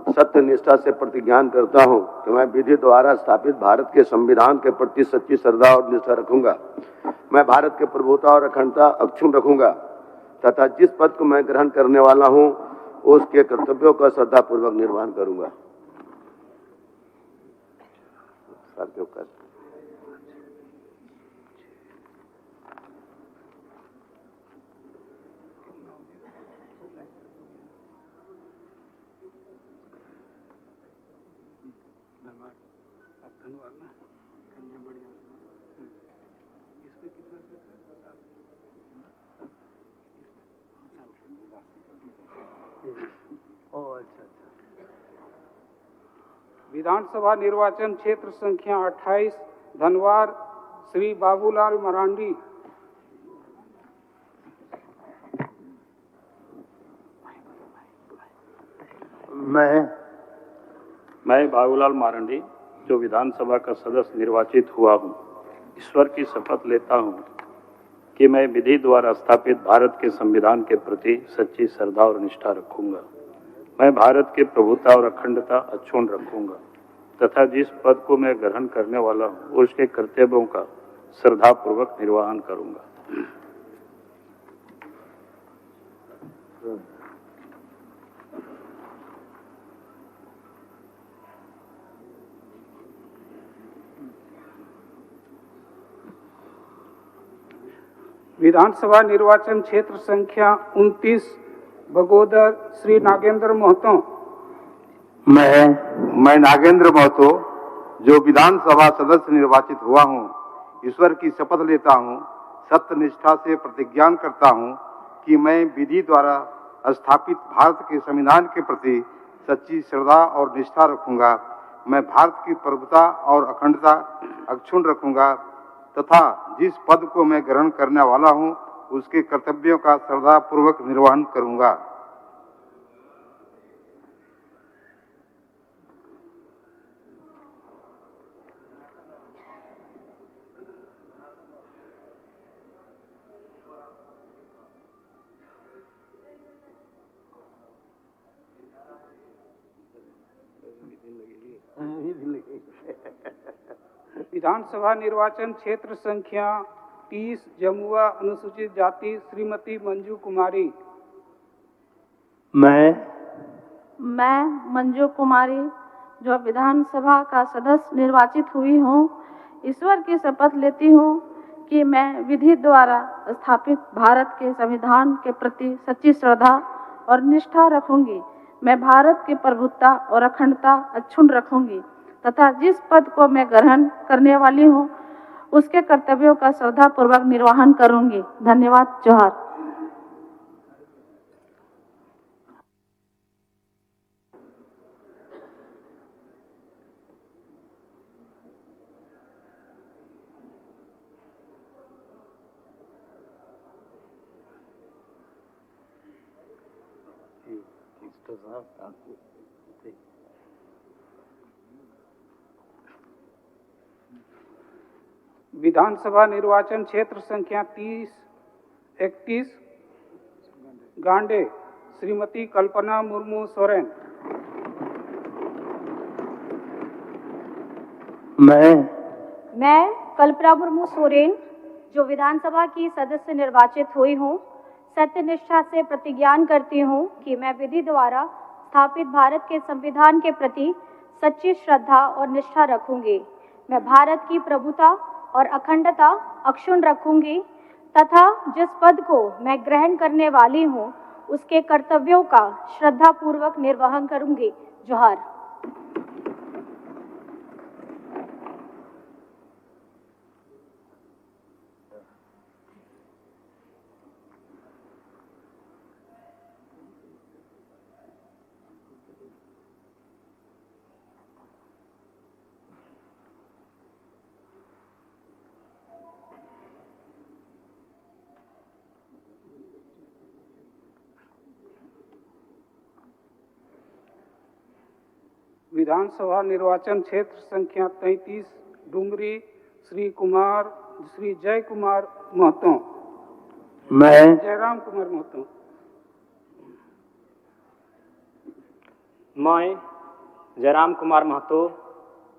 सत्य निष्ठा से प्रतिज्ञा करता हूं कि मैं विधि द्वारा स्थापित भारत के संविधान के प्रति सच्ची श्रद्धा और निष्ठा रखूंगा। मैं भारत के प्रभुता और अखंडता अक्षुण्ण रखूंगा तथा जिस पद को मैं ग्रहण करने वाला हूं उसके कर्तव्यों का श्रद्धापूर्वक निर्वहन करूंगा। विधानसभा निर्वाचन क्षेत्र संख्या 28 धनवार श्री बाबूलाल मरांडी। मैं बाबूलाल मारंडी जो विधानसभा का सदस्य निर्वाचित हुआ हूँ, ईश्वर की शपथ लेता हूँ कि मैं विधि द्वारा स्थापित भारत के संविधान के प्रति सच्ची श्रद्धा और निष्ठा रखूंगा। मैं भारत के प्रभुता और अखंडता अक्षुण्ण रखूंगा तथा जिस पद को मैं ग्रहण करने वाला हूँ उसके कर्तव्यों का श्रद्धापूर्वक निर्वहन करूंगा। विधानसभा निर्वाचन क्षेत्र संख्या 29 बगोदर श्री नागेंद्र महतो। मैं नागेंद्र महतो जो विधानसभा सदस्य निर्वाचित हुआ हूँ, ईश्वर की शपथ लेता हूँ, सत्यनिष्ठा से प्रतिज्ञा करता हूँ कि मैं विधि द्वारा स्थापित भारत के संविधान के प्रति सच्ची श्रद्धा और निष्ठा रखूंगा। मैं भारत की प्रभुता और अखंडता अक्षुण्ण रखूंगा तथा जिस पद को मैं ग्रहण करने वाला हूँ उसके कर्तव्यों का श्रद्धापूर्वक निर्वहन करूंगा। विधानसभा निर्वाचन क्षेत्र संख्या 30 जमुआ अनुसूचित जाति श्रीमती मंजू कुमारी। मैं मंजू कुमारी जो विधानसभा का सदस्य निर्वाचित हुई हूँ, ईश्वर की शपथ लेती हूँ कि मैं विधि द्वारा स्थापित भारत के संविधान के प्रति सच्ची श्रद्धा और निष्ठा रखूंगी। मैं भारत की प्रभुता और अखंडता अक्षुण्ण रखूंगी तथा जिस पद को मैं ग्रहण करने वाली हूँ उसके कर्तव्यों का श्रद्धापूर्वक निर्वहन करूंगी। धन्यवाद। जोहार। विधानसभा निर्वाचन क्षेत्र संख्या 30-31 गांडे श्रीमती कल्पना मुर्मू सोरेन। मैं कल्पना मुर्मू सोरेन जो विधानसभा की सदस्य निर्वाचित हुई हूँ, सत्यनिष्ठा से प्रतिज्ञा करती हूँ कि मैं विधि द्वारा स्थापित भारत के संविधान के प्रति सच्ची श्रद्धा और निष्ठा रखूंगी। मैं भारत की प्रभुता और अखंडता अक्षुण्ण रखूंगी तथा जिस पद को मैं ग्रहण करने वाली हूँ उसके कर्तव्यों का श्रद्धापूर्वक निर्वहन करूंगी। जोहार। विधानसभा निर्वाचन क्षेत्र संख्या 33 डुमरी श्री जय कुमार महतो। जयराम कुमार महतो। मैं जयराम कुमार महतो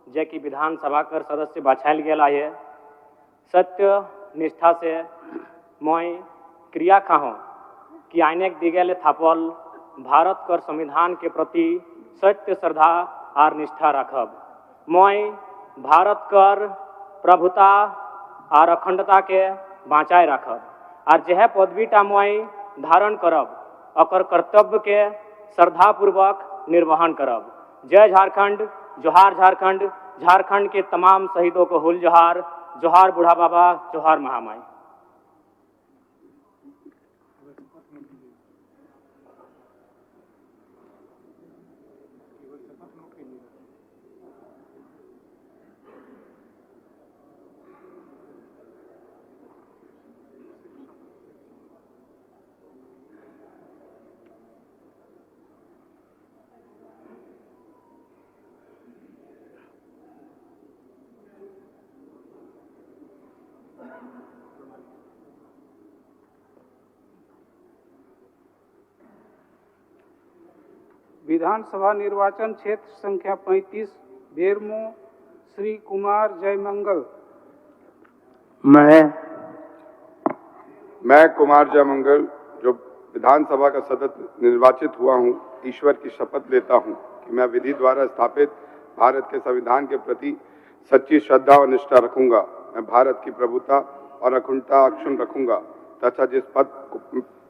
जे की विधानसभा कर सदस्य बाछायल गेल है सत्य निष्ठा से मैं क्रिया खाहूँ कि आइनेक दिगेले थापल भारत कर संविधान के प्रति सत्य श्रद्धा और निष्ठा रखब। मैं भारत कर प्रभुता और अखंडता के बाँचाए रखब और जह पदवीटा मैं धारण करब अकर कर्तव्य के श्रद्धापूर्वक निर्वहन करब। जय झारखंड, जोहार झारखंड। झारखंड के तमाम शहीदों को हुल जोहार। जोहार बूढ़ा बाबा, जोहार महामाई। विधानसभा निर्वाचन क्षेत्र संख्या 35 बेरमो श्री कुमार जयमंगल। मैं कुमार जयमंगल जो विधानसभा का सदस्य निर्वाचित हुआ हूं, ईश्वर की शपथ लेता हूं कि मैं विधि द्वारा स्थापित भारत के संविधान के प्रति सच्ची श्रद्धा और निष्ठा रखूंगा। मैं भारत की प्रभुता और अखंडता अक्षुण्ण रखूंगा तथा जिस पद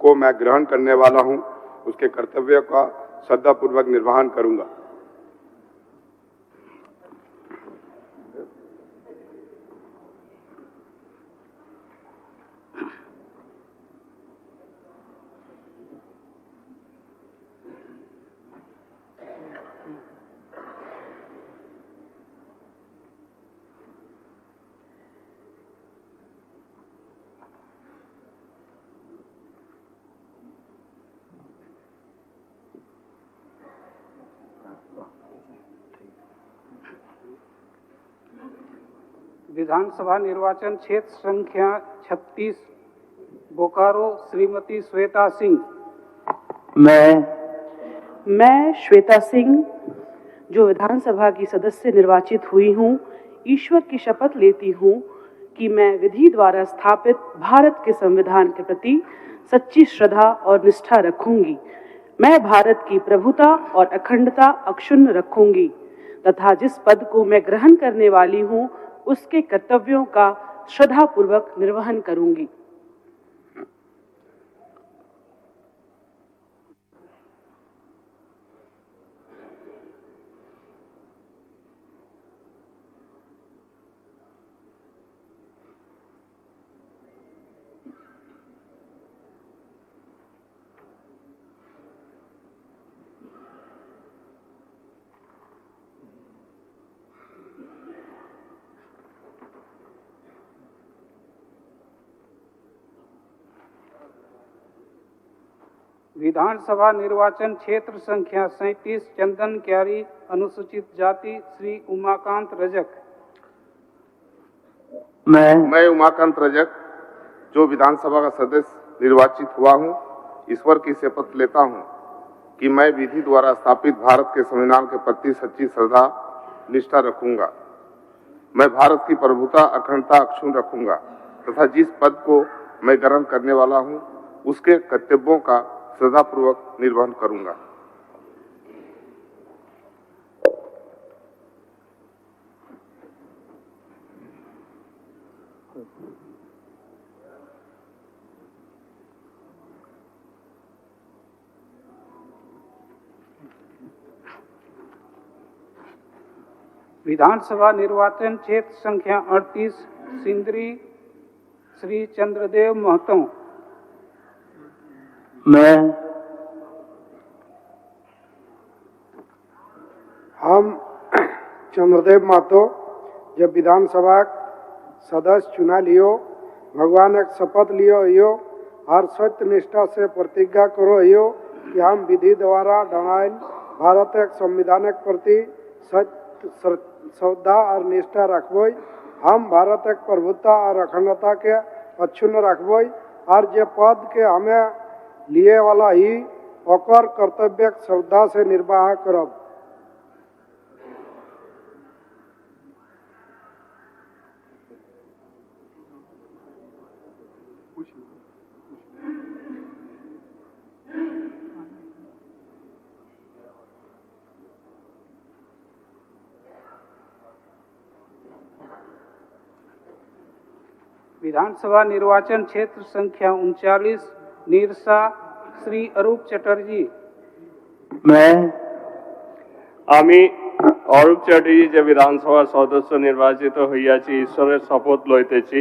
को मैं ग्रहण करने वाला हूं उसके कर्तव्य का श्रद्धापूर्वक निर्वहन करूंगा। विधानसभा निर्वाचन क्षेत्र संख्या 36 बोकारो श्रीमती श्वेता सिंह। मैं श्वेता सिंह जो विधानसभा की सदस्य निर्वाचित हुई हूँ, ईश्वर की शपथ लेती हूँ कि मैं विधि द्वारा स्थापित भारत के संविधान के प्रति सच्ची श्रद्धा और निष्ठा रखूंगी। मैं भारत की प्रभुता और अखंडता अक्षुण्ण रखूंगी तथा जिस पद को मैं ग्रहण करने वाली हूँ उसके कर्तव्यों का श्रद्धापूर्वक निर्वहन करूंगी। विधानसभा निर्वाचन क्षेत्र संख्या 37 चंदन क्यारी अनुसूचित जाति श्री उमाकांत रजक। मैं उमाकांत रजक जो विधानसभा का सदस्य निर्वाचित हुआ हूं, ईश्वर की शपथ लेता हूं कि मैं विधि द्वारा स्थापित भारत के संविधान के प्रति सच्ची श्रद्धा निष्ठा रखूंगा। मैं भारत की प्रभुता अखंडता अक्षुण्ण रखूंगा तथा जिस पद को मैं ग्रहण करने वाला हूं उसके कर्तव्यों का श्रद्धापूर्वक निर्वहन करूंगा। विधानसभा निर्वाचन क्षेत्र संख्या 38 सिंदरी श्री चंद्रदेव महतो। हम चंद्रदेव महतो जब विधानसभा सदस्य चुना लियो भगवान एक शपथ लियो यो हर सत्य निष्ठा से प्रतिज्ञा करो यो कि हम विधि द्वारा डणायल भारत एक संविधान के प्रति सत्य श्रद्धा और निष्ठा रखबोई। हम भारत एक प्रभुता और अखंडता के अक्षुण्ण रखबोई और जे पद के हमें लिए वाला ही ओकर कर्तव्य श्रद्धा से निर्वाह करब। विधानसभा निर्वाचन क्षेत्र संख्या 39 निरसा श्री अरूप चटर्जी। আমি অরূপ চ্যাটার্জি যে বিধানসভার সদস্য নির্বাচিত হইয়াছি ঈশ্বরের শপথ লইতেছি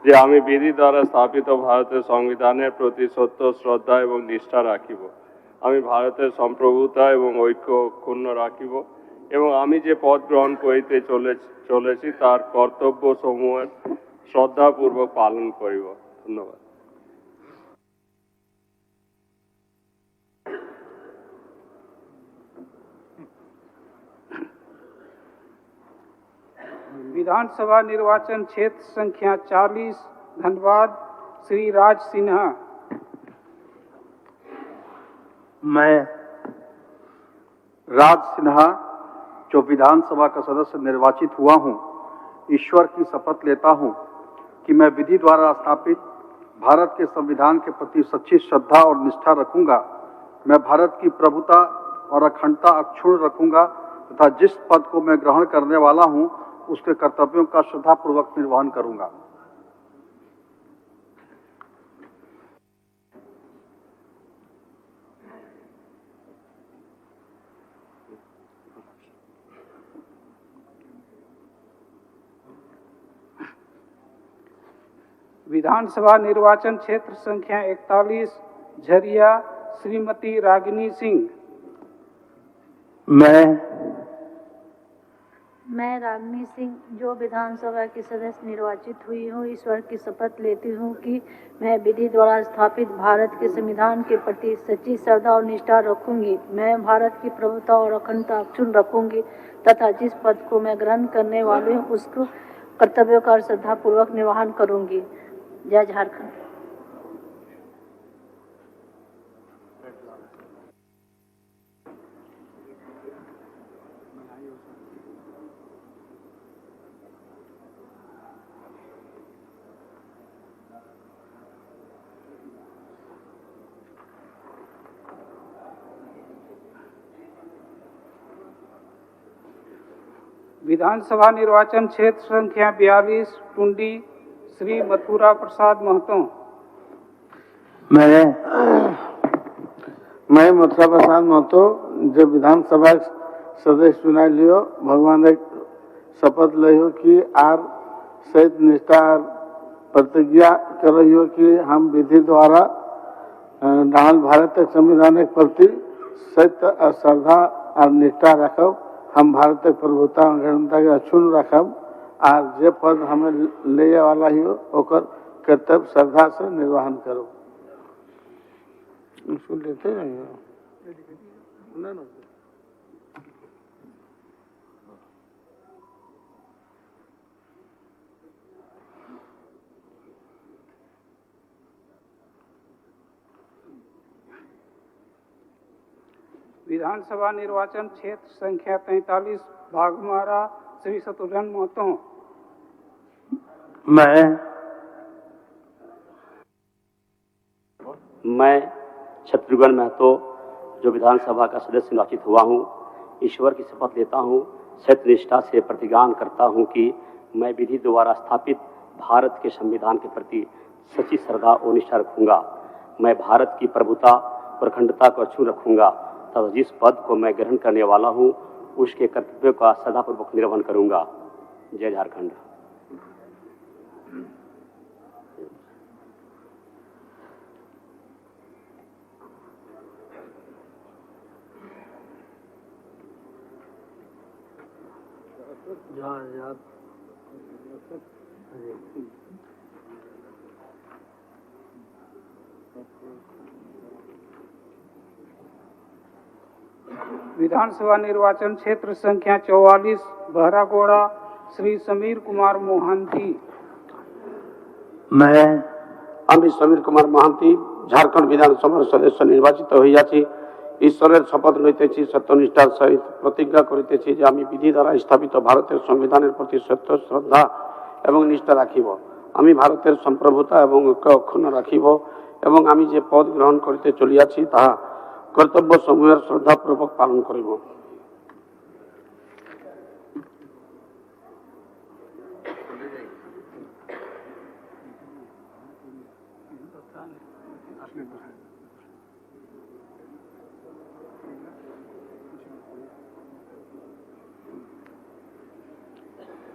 যে আমি বিধি দ্বারা স্থাপিত ভারতের সংবিধানের প্রতি সত্য শ্রদ্ধা এবং নিষ্ঠা রাখিব। আমি ভারতের সম্প্রভুতা এবং ঐক্য অক্ষুণ্ণ রাখিব এবং আমি যে পদ গ্রহণ করিতে চলেছি তার কর্তব্য সমূহের শ্রদ্ধাপূর্বক পালন করিব। ধন্যবাদ। विधानसभा निर्वाचन क्षेत्र संख्या 40 धनबाद श्री राज सिन्हा। मैं राज सिन्हा जो विधानसभा का सदस्य निर्वाचित हुआ हूं, ईश्वर की शपथ लेता हूं कि मैं विधि द्वारा स्थापित भारत के संविधान के प्रति सच्ची श्रद्धा और निष्ठा रखूंगा। मैं भारत की प्रभुता और अखंडता अक्षुण्ण रखूंगा तथा जिस पद को मैं ग्रहण करने वाला हूं उसके कर्तव्यों का श्रद्धापूर्वक निर्वहन करूंगा। विधानसभा निर्वाचन क्षेत्र संख्या 41 झरिया श्रीमती रागिनी सिंह। मैं रागिनी सिंह जो विधानसभा की सदस्य निर्वाचित हुई हूँ, ईश्वर की शपथ लेती हूँ कि मैं विधि द्वारा स्थापित भारत के संविधान के प्रति सच्ची श्रद्धा और निष्ठा रखूंगी। मैं भारत की प्रभुता और अखंडता अक्षुण्ण रखूंगी तथा जिस पद को मैं ग्रहण करने वाली हूँ उसको कर्तव्यों का श्रद्धापूर्वक निर्वहन करूंगी। जय झारखंड। विधानसभा निर्वाचन क्षेत्र संख्या 42 टुंडी श्री मथुरा प्रसाद महतो। मैं मथुरा प्रसाद महतो जो विधानसभा सदस्य चुना लियो भगवान एक शपथ लियो कि आर सहित निष्ठा प्रतिज्ञा कर रही हो कि हम विधि द्वारा डाल भारत के संविधान के प्रति सत्य और श्रद्धा और निष्ठा रखब। हम भारत के प्रभुता अखंडता के अक्षुण्ण रखब और जे पद हमें ले वाला ही हो ओकर कर्तव्य श्रद्धा से निर्वहन करो। लेते नहीं विधानसभा निर्वाचन क्षेत्र संख्या 43 भागमारा श्री शत्रुघ्न महतो। मैं शत्रुघ्न महतो जो विधानसभा का सदस्य निर्वाचित हुआ हूँ, ईश्वर की शपथ लेता हूँ, सत्यनिष्ठा से प्रतिज्ञा करता हूँ कि मैं विधि द्वारा स्थापित भारत के संविधान के प्रति सच्ची श्रद्धा और निष्ठा रखूंगा। मैं भारत की प्रभुता और अखंडता को अक्षुण्ण रखूंगा तथा जिस पद को मैं ग्रहण करने वाला हूँ उसके कर्तव्यों का श्रद्धापूर्वक निर्वहन करूंगा। जय झारखंड। विधानसभा निर्वाचन क्षेत्र संख्या 44 बहरागोड़ा श्री समीर कुमार मोहंती। আমি সমীর কুমার মহান্তি ঝাড়খণ্ড বিধানসভার সদস্য নির্বাচিত হইয়াছি। ঈশ্বরের শপথ লইতেছি, সত্যনিষ্ঠার সহিত প্রতিজ্ঞা করিতেছি যে আমি বিধি দ্বারা স্থাপিত ভারতের সংবিধানের প্রতি সত্য শ্রদ্ধা এবং নিষ্ঠা রাখিব। আমি ভারতের সম্প্রভুতা এবং ঐক্য অক্ষুণ্ণ রাখিব এবং আমি যে পদ গ্রহণ করিতে চলিয়াছি তাহা কর্তব্য সমূহের শ্রদ্ধাপূর্বক পালন করিব।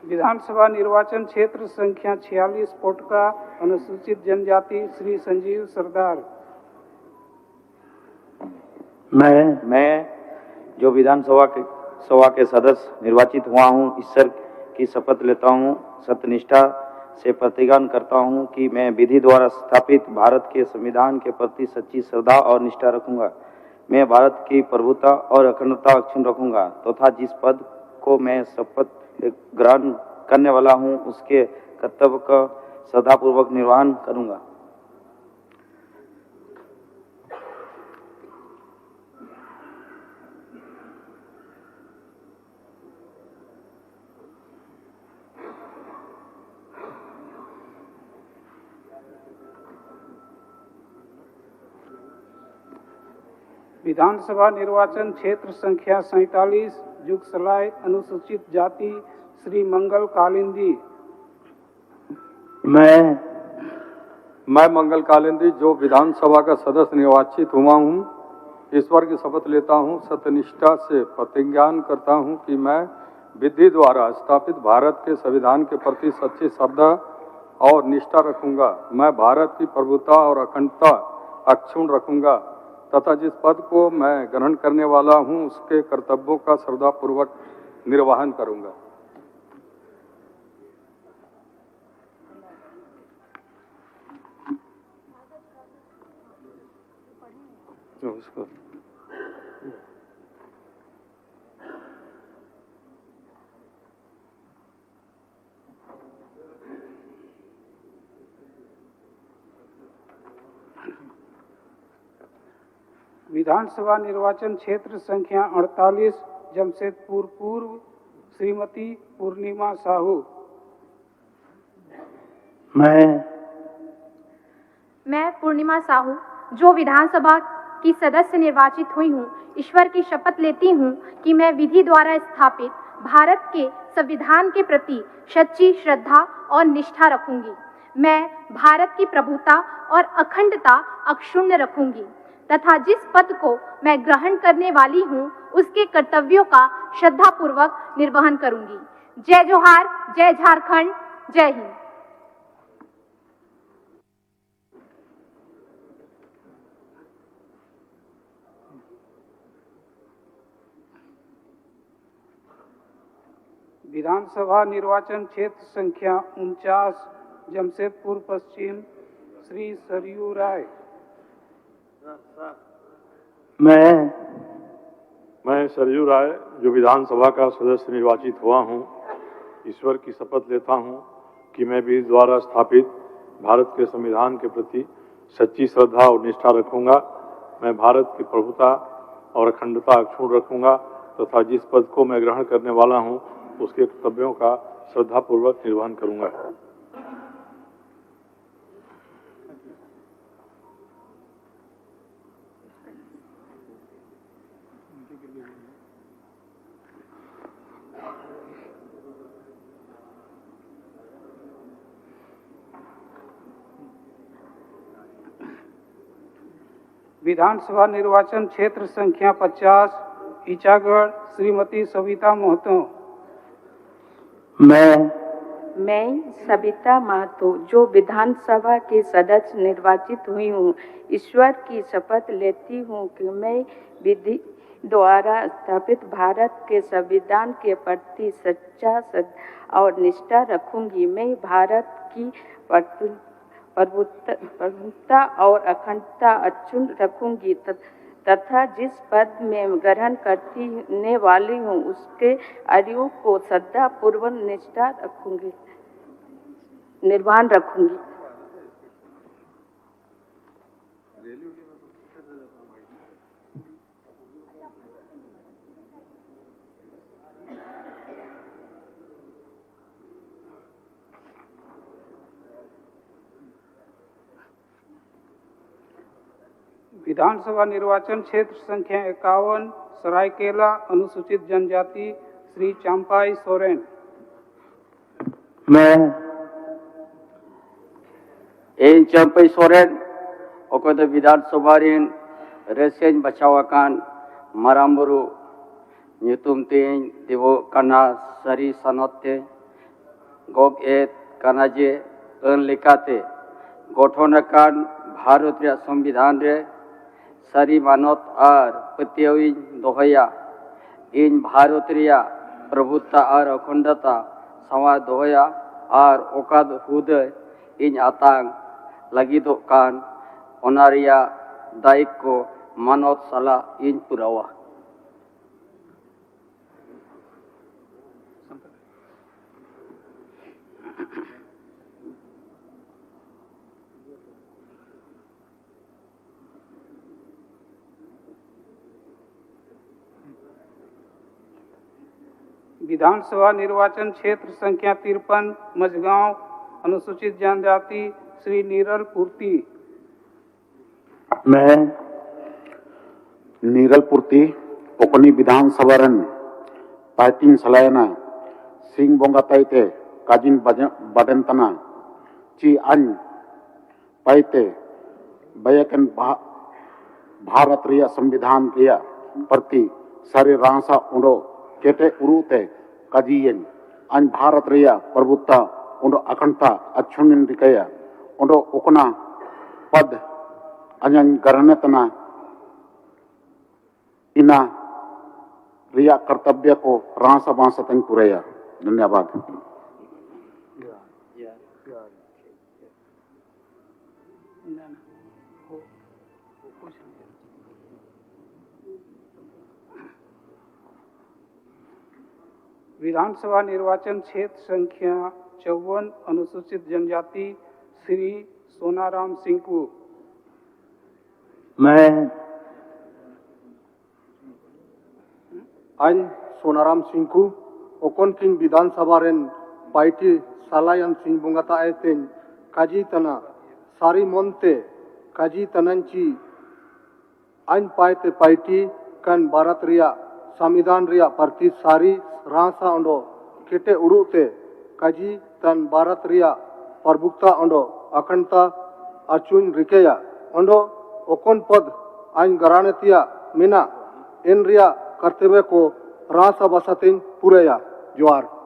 विधानसभा निर्वाचन क्षेत्र संख्या 46 पोटका अनुसूचित जनजाति श्री संजीव सरदार। मैं जो विधानसभा के सदस्य निर्वाचित हुआ हूँ, ईश्वर की शपथ लेता हूँ, सत्यनिष्ठा से प्रतिज्ञा करता हूँ कि मैं विधि द्वारा स्थापित भारत के संविधान के प्रति सच्ची श्रद्धा और निष्ठा रखूंगा। मैं भारत की प्रभुता और अखंडता अक्षुण्ण रखूंगा तथा जिस पद को मैं शपथ ग्रहण करने वाला हूँ उसके कर्तव्य का श्रद्धापूर्वक निर्वहन करूंगा। विधानसभा निर्वाचन क्षेत्र संख्या 47 जुगसलाई अनुसूचित जाति श्री मंगल कालिंदी। मैं मंगल कालिंदी जो विधानसभा का सदस्य निर्वाचित हुआ हूँ, ईश्वर की शपथ लेता हूँ, सत्यनिष्ठा से प्रतिज्ञा करता हूँ कि मैं विधि द्वारा स्थापित भारत के संविधान के प्रति सच्ची श्रद्धा और निष्ठा रखूंगा। मैं भारत की प्रभुता और अखंडता अक्षुण्ण रखूंगा तथा जिस पद को मैं ग्रहण करने वाला हूं उसके कर्तव्यों का श्रद्धापूर्वक निर्वहन करूंगा। विधानसभा निर्वाचन क्षेत्र संख्या 48 जमशेदपुर पूर्व श्रीमती पूर्णिमा साहू। मैं पूर्णिमा साहू जो विधानसभा की सदस्य निर्वाचित हुई हूँ, ईश्वर की शपथ लेती हूँ कि मैं विधि द्वारा स्थापित भारत के संविधान के प्रति सच्ची श्रद्धा और निष्ठा रखूंगी। मैं भारत की प्रभुता और अखंडता अक्षुण्ण रखूंगी तथा जिस पद को मैं ग्रहण करने वाली हूँ उसके कर्तव्यों का श्रद्धापूर्वक निर्वहन करूंगी। जय जोहार, जय झारखंड, जय हिंद। विधानसभा निर्वाचन क्षेत्र संख्या 49 जमशेदपुर पश्चिम श्री सरयू राय। मैं सरयू राय जो विधानसभा का सदस्य निर्वाचित हुआ हूँ, ईश्वर की शपथ लेता हूँ कि मैं विधि द्वारा स्थापित भारत के संविधान के प्रति सच्ची श्रद्धा और निष्ठा रखूंगा। मैं भारत की प्रभुता और अखंडता अक्षुण्ण रखूंगा तथा जिस पद को मैं ग्रहण करने वाला हूँ उसके कर्तव्यों का श्रद्धापूर्वक निर्वहन करूंगा। विधानसभा निर्वाचन क्षेत्र संख्या 50 ईचागढ़ श्रीमती सविता महतो। मैं सविता महतो जो विधानसभा के सदस्य निर्वाचित हुई हूँ, ईश्वर की शपथ लेती हूँ कि मैं विधि द्वारा स्थापित भारत के संविधान के प्रति सच्चा श्रद्धा और निष्ठा रखूंगी। मैं भारत की प्रभुता और अखंडता अक्षुण्ण रखूंगी तथा जिस पद में ग्रहण करने वाली हूँ उसके आयु को श्रद्धा पूर्वक निष्ठा रखूंगी, निर्वहन रखूंगी। विधानसभा निर्वाचन क्षेत्र संख्या 51 सरायकेला अनुसूचित जनजाति श्री चांपाई सोरेन। मैं चंपाई सोरेन ᱚᱠᱚᱭ ᱫᱚ ᱵᱤᱫᱷᱟᱱ ᱥᱚᱵᱷᱟ ᱨᱮᱱ ᱨᱟᱹᱥᱤᱭᱟᱹᱧ ᱵᱟᱪᱷᱟᱣ ᱟᱠᱟᱱ ᱢᱟᱨᱟᱝ ᱵᱩᱨᱩ ᱧᱩᱛᱩᱢ ᱛᱤᱧ ᱫᱮᱵᱚᱜ ᱠᱟᱱᱟ ᱥᱟᱹᱨᱤ ᱥᱟᱱᱚᱛ ᱛᱮ ᱜᱚᱜ ᱮᱫ ᱠᱟᱱᱟ ᱡᱮ ᱟᱹᱱ ᱞᱮᱠᱟᱛᱮ ᱜᱚᱴᱷᱚᱱ ᱟᱠᱟᱱ ᱵᱷᱟᱨᱚᱛ ᱨᱮᱭᱟᱜ ᱥᱚᱝᱵᱤᱫᱷᱟन ᱨᱮ ᱥᱟᱹᱨᱤ ᱢᱟᱱᱚᱛ ᱟᱨ ᱯᱟᱹᱛᱭᱟᱹᱣ ᱤᱧ ᱫᱚᱦᱚᱭᱟ। ᱤᱧ ᱵᱷᱟᱨᱚत ᱨᱮᱭᱟᱜ ᱯᱨᱚभुᱛᱟ ᱟᱨ অখণ্ডতা ᱥᱟᱶᱟᱨ ᱫᱚᱦᱚᱭᱟ ᱟᱨ ᱚᱠᱟ ᱦᱩᱫᱟᱹ ᱤᱧ ᱟᱛᱟᱝ ᱞᱟᱹᱜᱤᱫᱚᱜ ᱠᱟᱱ ᱚᱱᱟ ᱨᱮᱭᱟᱜ ᱫᱟᱭᱤᱛᱛᱚ ᱢᱟᱱᱚᱛ ᱥᱟᱞᱟᱜ ᱤᱧ ᱯᱩᱨᱟᱹᱣᱟ। विधानसभा निर्वाचन क्षेत्र संख्या 53 मझगांव अनुसूचित जनजाति श्री नीरल पूर्ति। मैं नीरल पूर्ति ओकनी विधानसभा रन पाइटिंग सलायना सिंह बोंगा ताइते काजिन बदनतना ची अन पाइते बयकन भारत रिया संविधान रिया प्रति सारे रासा उड़ो केटे उरुते काजियन अन भारत रिया प्रभुत्ता उड़ो अखंडता अच्छुनिन रिकया उड़ो ओकना पद अजन गरणतना इना रिया कर्तव्य को रासा बांसा तंग पुरया। धन्यवाद। विधानसभा निर्वाचन क्षेत्र संख्या 54 अनुसूचित जनजाति श्री सोनाराम सिंह को। मैं आइन सोनाराम सिंह को ओकन किन विधानसभा रेन पार्टी सालायन सिंह बुंगाता एतेन काजी तना सारी मोन्ते काजी तनंची आइन पाइते पार्टी कन भारत रिया संविधान रिया प्रति सारी रासा अंडो केटे उड़ुते काजी तन भारत रिया प्रभुत्ता अंडो अखंडता अचुन रिकेया अंडो ओकन पद आइन गरानेतिया मिना इन रिया कर्तव्य को रासा बसातिन पुरेया। जोहार।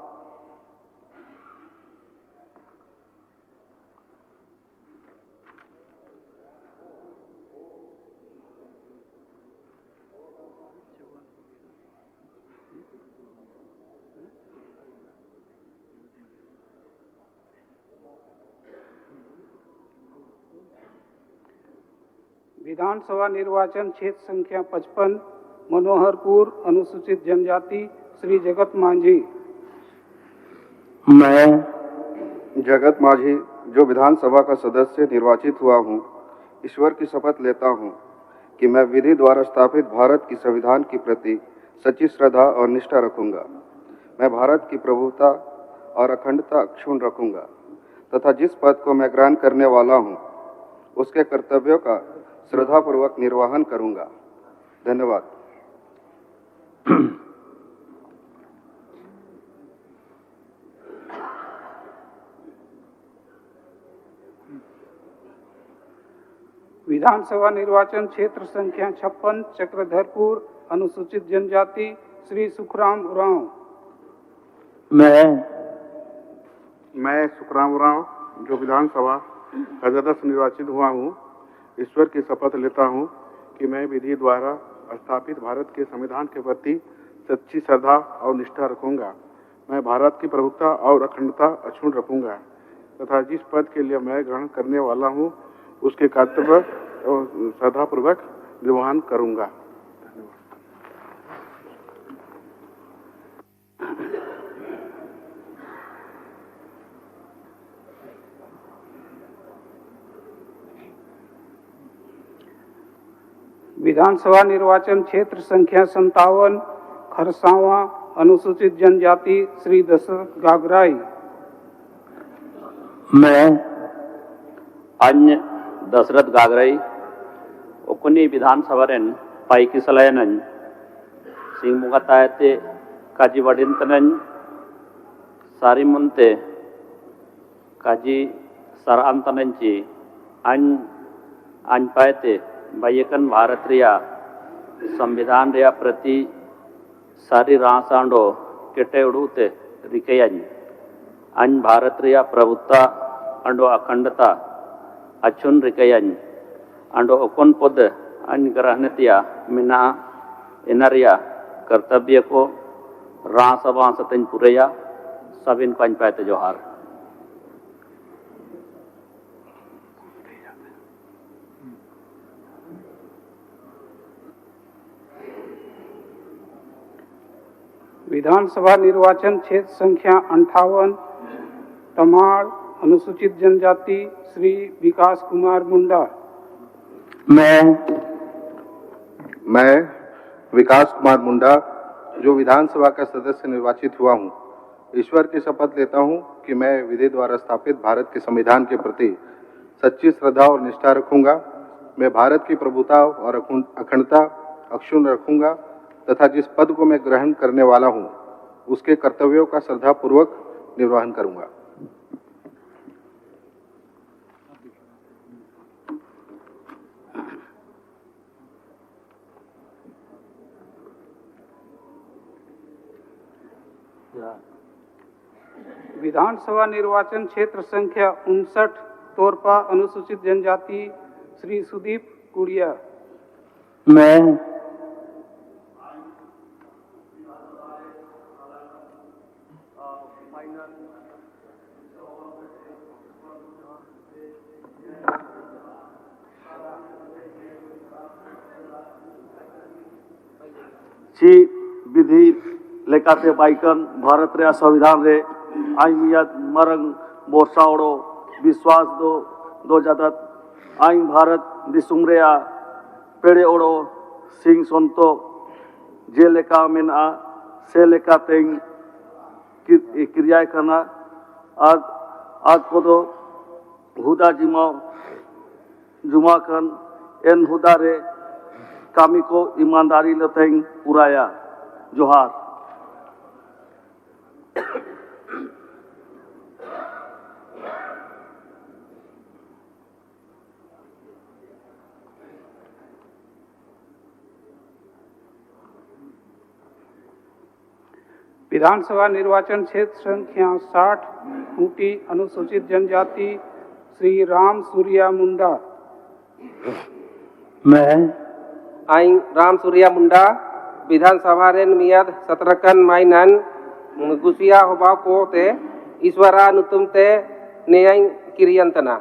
विधानसभा निर्वाचन क्षेत्र संख्या 55 मनोहरपुर अनुसूचित जनजाति श्री जगत मांझी। मैं जगत मांझी जो विधानसभा का सदस्य निर्वाचित हुआ हूँ, ईश्वर की शपथ लेता हूँ कि मैं विधि द्वारा स्थापित भारत की संविधान के प्रति सच्ची श्रद्धा और निष्ठा रखूंगा। मैं भारत की प्रभुता और अखंडता अक्षुण्ण रखूंगा तथा जिस पद को मैं ग्रहण करने वाला हूँ उसके कर्तव्यों का श्रद्धापूर्वक निर्वहन करूंगा। धन्यवाद। विधानसभा निर्वाचन क्षेत्र संख्या 56 चक्रधरपुर अनुसूचित जनजाति श्री सुखराम उरांव। मैं सुखराम उरांव जो विधानसभा का सदस्य निर्वाचित हुआ हूँ, ईश्वर की शपथ लेता हूँ कि मैं विधि द्वारा स्थापित भारत के संविधान के प्रति सच्ची श्रद्धा और निष्ठा रखूंगा। मैं भारत की प्रभुत्ता और अखंडता अक्षुण्ण रखूंगा तथा जिस पद के लिए मैं ग्रहण करने वाला हूँ उसके कर्तव्य और श्रद्धापूर्वक निर्वहन करूंगा। विधानसभा निर्वाचन क्षेत्र संख्या 57 खरसावा अनुसूचित जनजाति श्री दशरथ गागराई। मैं अन्य दशरथ गागराई ओकनी विधानसभा रेन पाइकी सलायनन सिंह मुगतायते काजी वडिंतनन सारी मुनते काजी सरांतनंची अन अनपायते बायकन भारत रिया संविधान रिया प्रति सारी रासांडो केटे उड़ूते रिकयन अन भारत रिया प्रभुता अंडो अखंडता अचुन रिकयन अंडो ओकन पद अन ग्रहणतिया मिना इनरिया कर्तव्य को रासभा सतन पुरया सबिन पंचायत जोहार। विधानसभा निर्वाचन क्षेत्र संख्या 58 तमाड़ अनुसूचित जनजाति श्री विकास कुमार मुंडा। मैं विकास कुमार मुंडा जो विधानसभा का सदस्य निर्वाचित हुआ हूँ, ईश्वर की शपथ लेता हूँ कि मैं विधि द्वारा स्थापित भारत के संविधान के प्रति सच्ची श्रद्धा और निष्ठा रखूंगा। मैं भारत की प्रभुता और अखंडता अक्षुण्ण रखूंगा तथा जिस पद को मैं ग्रहण करने वाला हूँ उसके कर्तव्यों का श्रद्धापूर्वक निर्वहन करूंगा। विधानसभा निर्वाचन क्षेत्र संख्या 59 तोरपा अनुसूचित जनजाति श्री सुदीप कुड़िया। ची विधि लेकाते बाइकन भारत रे संविधान रे आईमियत मरंग बोसाओड़ो विश्वास दो जदत आइन भारत दिसुम रे पेड़े ओड़ो सिंह संतो जेलेका मेना से लेकाते क्रिया करना आज को दो हुदा जुमा कन एन हुदा रे कामी को ईमानदारी लतें पुराया जोहार। विधानसभा निर्वाचन क्षेत्र संख्या 60 खूंटी अनुसूचित जनजाति श्री राम सूर्या मुंडा। आइन राम सूर्या मुंडा विधानसभा रेन मियाद 17 कन माइनन गुसिया होबा को ते ईश्वरा नुतुम ते नेयं किरियंतना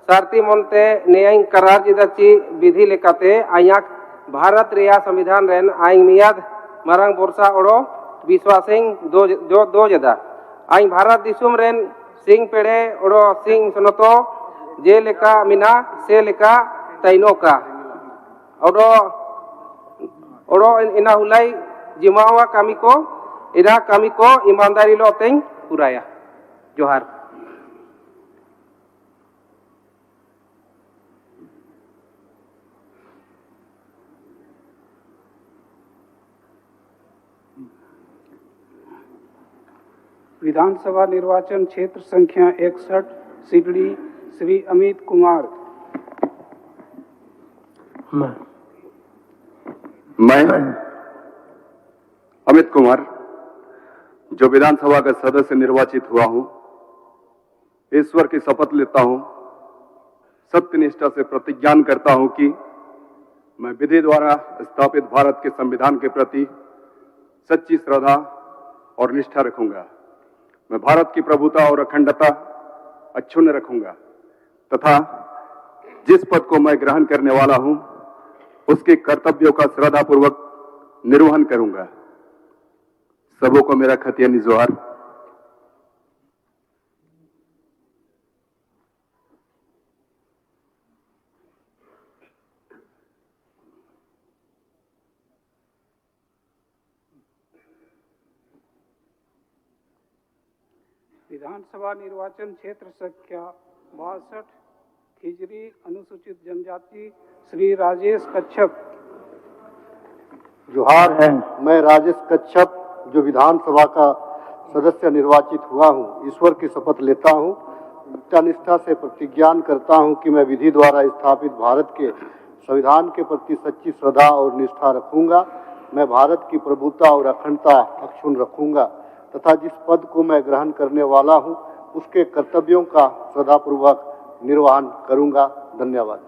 सारती मनते नेयं करार जिदची विधि लेकाते आयाक भारत रेया संविधान रेन आइन मियाद मारंग बोरसा ओड़ो विश्वासिंग दो जदा आइन भारत दिसुम रेन सिंह पेड़े ओड़ो सिंह सनतो जे लेका मिना से लेका तैनोका ओड़ो इना हुलाई जिमावा कामी को इना कामी को ईमानदारी लो तें पुराया जोहार। विधानसभा निर्वाचन क्षेत्र संख्या 61 सिगड़ी श्री अमित कुमार। मैं अमित कुमार जो विधानसभा का सदस्य निर्वाचित हुआ हूं, ईश्वर की शपथ लेता हूं, सत्यनिष्ठा से प्रतिज्ञान करता हूं कि मैं विधि द्वारा स्थापित भारत के संविधान के प्रति सच्ची श्रद्धा और निष्ठा रखूंगा। मैं भारत की प्रभुता और अखंडता अक्षुण्ण रखूंगा तथा जिस पद को मैं ग्रहण करने वाला हूं उसके कर्तव्यों का श्रद्धापूर्वक निर्वहन करूंगा। सबों को मेरा खतियानी जोहार। विधानसभा निर्वाचन क्षेत्र संख्या 62 खिजरी अनुसूचित जनजाति श्री राजेश कच्छप। जोहार है। मैं राजेश कच्छप जो विधानसभा का सदस्य निर्वाचित हुआ हूँ, ईश्वर की शपथ लेता हूँ सत्यनिष्ठा से प्रतिज्ञा करता हूं कि मैं विधि द्वारा स्थापित भारत के संविधान के प्रति सच्ची श्रद्धा और निष्ठा रखूंगा। मैं भारत की प्रभुता और अखंडता अक्षुण्ण रखूंगा तथा जिस पद को मैं ग्रहण करने वाला हूं उसके कर्तव्यों का श्रद्धापूर्वक निर्वहन करूंगा। धन्यवाद।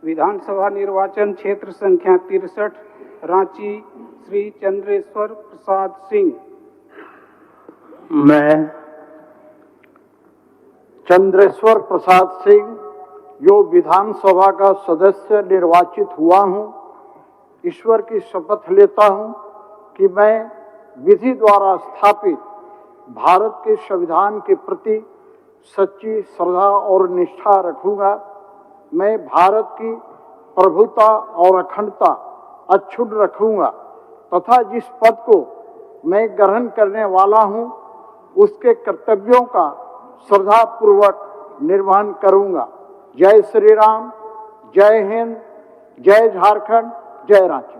विधानसभा निर्वाचन क्षेत्र संख्या 63 रांची श्री चंद्रेश्वर प्रसाद सिंह। मैं चंद्रेश्वर प्रसाद सिंह जो विधानसभा का सदस्य निर्वाचित हुआ हूं, ईश्वर की शपथ लेता हूं कि मैं विधि द्वारा स्थापित भारत के संविधान के प्रति सच्ची श्रद्धा और निष्ठा रखूंगा। मैं भारत की प्रभुता और अखंडता अक्षुण्ण रखूंगा तथा जिस पद को मैं ग्रहण करने वाला हूं उसके कर्तव्यों का श्रद्धापूर्वक निर्वहन करूंगा। जय श्री राम, जय हिंद, जय झारखंड, जय रांची।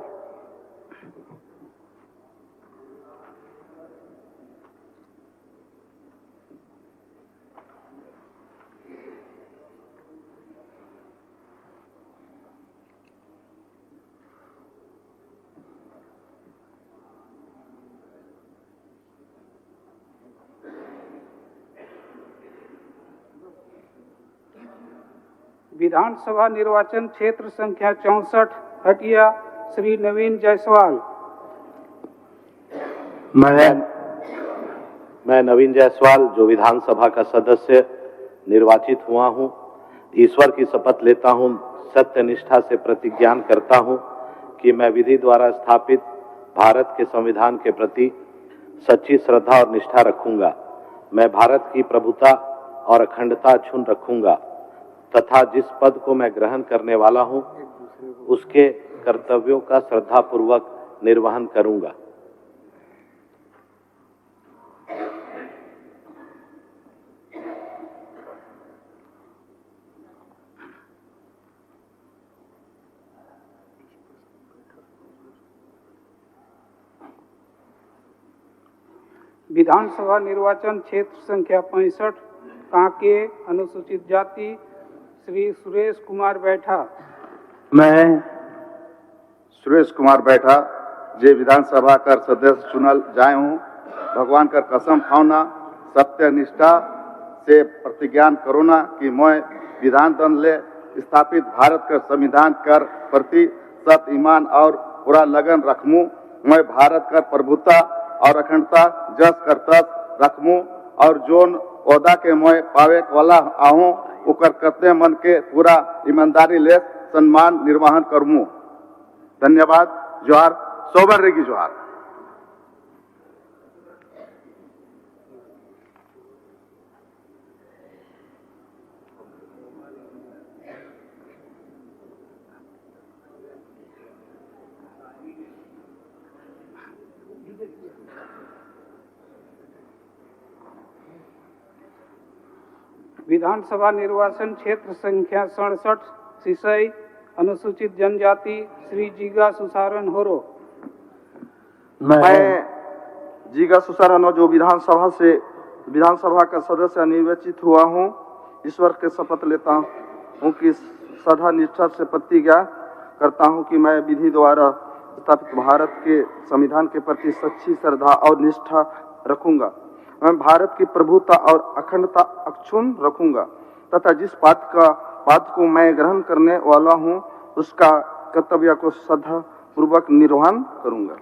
विधानसभा निर्वाचन क्षेत्र संख्या 64 हटिया श्री नवीन जायसवाल। मैं नवीन जायसवाल जो विधानसभा का सदस्य निर्वाचित हुआ हूं, ईश्वर की शपथ लेता हूं, सत्यनिष्ठा से प्रतिज्ञा करता हूं कि मैं विधि द्वारा स्थापित भारत के संविधान के प्रति सच्ची श्रद्धा और निष्ठा रखूंगा। मैं भारत की प्रभुता और अखंडता अक्षुण्ण रखूंगा तथा जिस पद को मैं ग्रहण करने वाला हूं उसके कर्तव्यों का श्रद्धापूर्वक निर्वहन करूंगा। विधानसभा निर्वाचन क्षेत्र संख्या 65 कांके अनुसूचित जाति श्री सुरेश कुमार बैठा। मैं सुरेश कुमार बैठा जे विधानसभा का सदस्य चुनल जाए हूँ, भगवान का कसम खाऊना सत्य निष्ठा से प्रतिज्ञा करूना कि मैं विधान दल ले स्थापित भारत का संविधान कर प्रति सत ईमान और पूरा लगन रखूं। मैं भारत का प्रभुता और अखंडता जस करता रखूं और जोन ओदा के मैं पावे वाला आहूं उकर करते मन के पूरा ईमानदारी ले सम्मान निर्वहन करूं। धन्यवाद। जोहार। सोबर रेगी जोहार। विधानसभा निर्वाचन क्षेत्र संख्या 67 सिसई अनुसूचित जनजाति श्री जीगा सुसारन होरो। मैं जीगा सुसारन जो विधानसभा का सदस्य निर्वाचित हुआ हूँ, ईश्वर के शपथ लेता हूँ कि श्रद्धा निष्ठा से प्रतिज्ञा करता हूँ कि मैं विधि द्वारा स्थापित भारत के संविधान के प्रति सच्ची श्रद्धा और निष्ठा रखूंगा। मैं भारत की प्रभुता और अखंडता अक्षुण्ण रखूंगा तथा जिस बात को मैं ग्रहण करने वाला हूं उसका कर्तव्य को श्रद्धा पूर्वक निर्वहन करूंगा।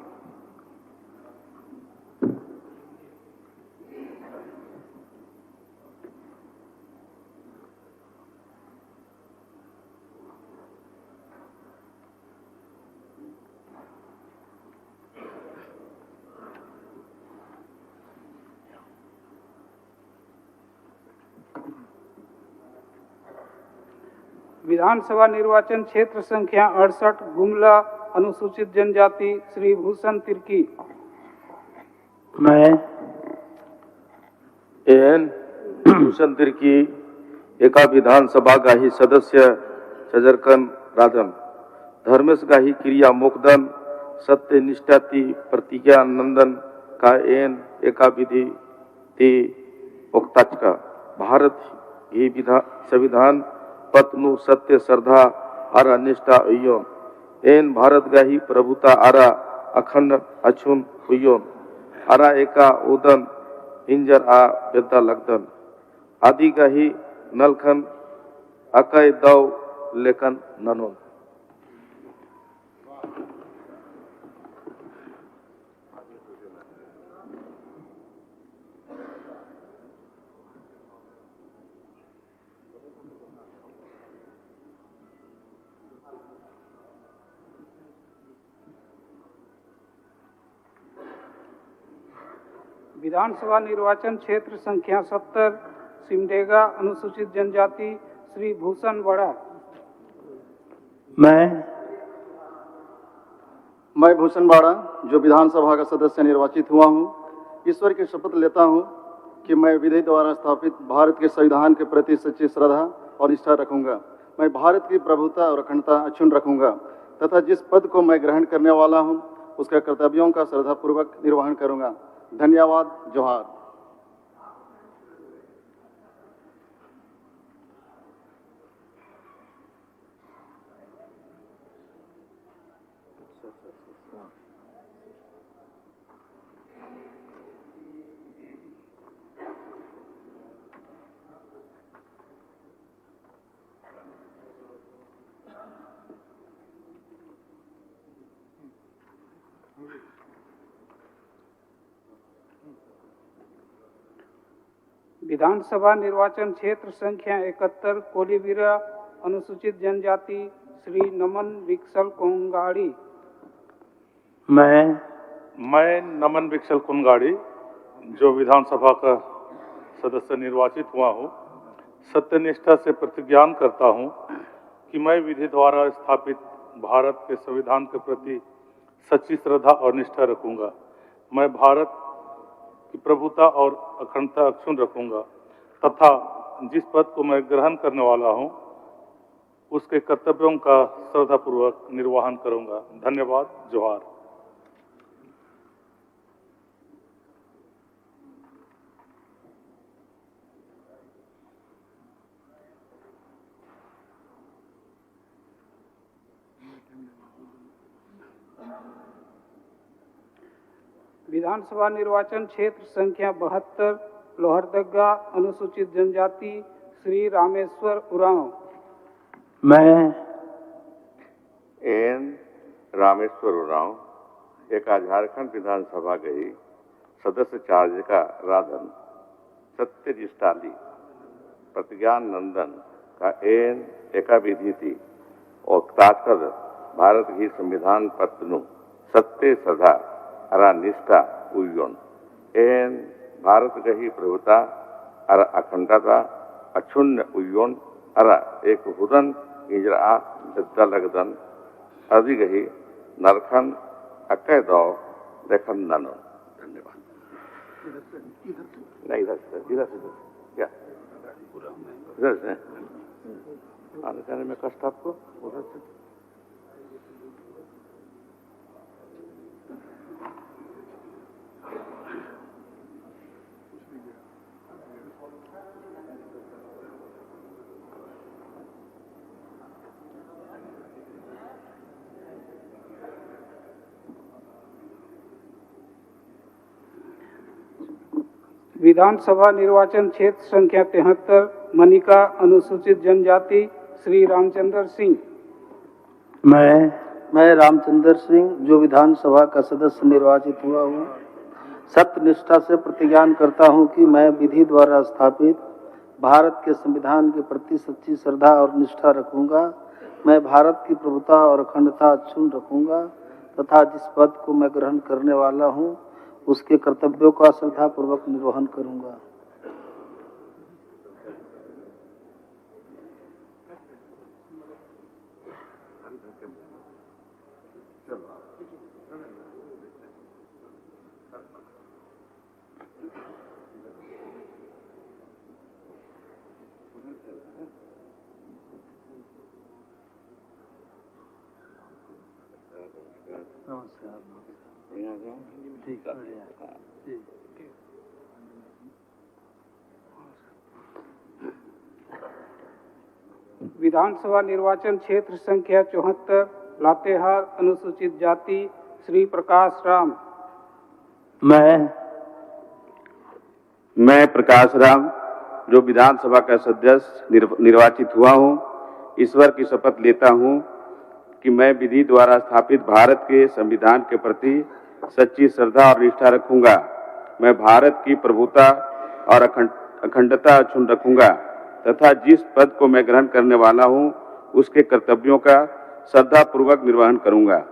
विधानसभा निर्वाचन क्षेत्र संख्या 68 गुमला अनुसूचित जनजाति श्री भूषण तिर्की। मैं एन भूषण तिर्की एका विधानसभा गाही सदस्य चजरकन राजन धर्मेश गाही क्रिया मोकदन सत्य निष्ठाती प्रतिज्ञा नंदन का एन एका विधि ती का भारत ही संविधान पत्नु सत्य श्रद्धा आरा निष्ठा उयो एन भारत गाही प्रभुता आरा अखंड अछुन उयो आरा एका उदन इंजर आ बेदा लगदन आदि गाही नलखन अकय दव लेखन ननोन। विधानसभा निर्वाचन क्षेत्र संख्या 70 सिमडेगा अनुसूचित जनजाति श्री भूषण बड़ा। मैं भूषण बाड़ा जो विधानसभा का सदस्य निर्वाचित हुआ हूँ, ईश्वर की शपथ लेता हूँ कि मैं विधि द्वारा स्थापित भारत के संविधान के प्रति सच्ची श्रद्धा और निष्ठा रखूंगा। मैं भारत की प्रभुता और अखंडता अक्षुण्ण रखूंगा तथा जिस पद को मैं ग्रहण करने वाला हूँ उसके कर्तव्यों का श्रद्धापूर्वक निर्वहन करूंगा। धन्यवाद। जोहार। विधानसभा निर्वाचन क्षेत्र संख्या 71 कोलीबिरा अनुसूचित जनजाति श्री नमन विक्सल कोंगाड़ी। मैं नमन विक्सल कुनगाड़ी जो विधानसभा का सदस्य निर्वाचित हुआ हूँ, सत्यनिष्ठा से प्रतिज्ञान करता हूँ कि मैं विधि द्वारा स्थापित भारत के संविधान के प्रति सच्ची श्रद्धा और निष्ठा रखूंगा। मैं भारत की प्रभुता और अखंडता अक्षुण्ण रखूंगा तथा जिस पद को मैं ग्रहण करने वाला हूं उसके कर्तव्यों का श्रद्धापूर्वक निर्वहन करूंगा। धन्यवाद। जोहार। विधानसभा निर्वाचन क्षेत्र संख्या 72 लोहरदगा अनुसूचित जनजाति श्री रामेश्वर उरांव। मैं एन रामेश्वर उरांव एका झारखंड विधानसभा गई सदस्य चार्ज का राधन सत्य निष्ठाली प्रतिज्ञान नंदन का एन एका विधि थी और ताकत भारत की संविधान पत्नु सत्य श्रद्धा अरा निष्ठा उयोन एन भारत गही प्रभुता अरा अखंडता अक्षुण्ण उयोन अरा एक हुदन इंजरा दद्दा लगदन अधि गही नरखन अकय दौ देखन ननो। धन्यवाद। नहीं इधर से क्या इधर से आने जाने में कष्ट आपको उधर से। विधानसभा निर्वाचन क्षेत्र संख्या 73 मनिका अनुसूचित जनजाति श्री रामचंद्र सिंह। मैं रामचंद्र सिंह जो विधानसभा का सदस्य निर्वाचित हुआ हूँ, सत्यनिष्ठा से प्रतिज्ञान करता हूँ कि मैं विधि द्वारा स्थापित भारत के संविधान के प्रति सच्ची श्रद्धा और निष्ठा रखूंगा। मैं भारत की प्रभुता और अखंडता अक्षुण्ण रखूंगा तथा जिस पद को मैं ग्रहण करने वाला हूँ उसके कर्तव्यों का श्रद्धापूर्वक निर्वहन करूंगा। विधानसभा निर्वाचन क्षेत्र संख्या 74 लातेहार अनुसूचित जाति श्री प्रकाश राम। मैं प्रकाश राम जो विधानसभा का सदस्य निर्वाचित हुआ हूँ, ईश्वर की शपथ लेता हूँ कि मैं विधि द्वारा स्थापित भारत के संविधान के प्रति सच्ची श्रद्धा और निष्ठा रखूंगा। मैं भारत की प्रभुता और अखंडता अक्षुण्ण रखूंगा तथा जिस पद को मैं ग्रहण करने वाला हूँ उसके कर्तव्यों का श्रद्धापूर्वक निर्वहन करूंगा।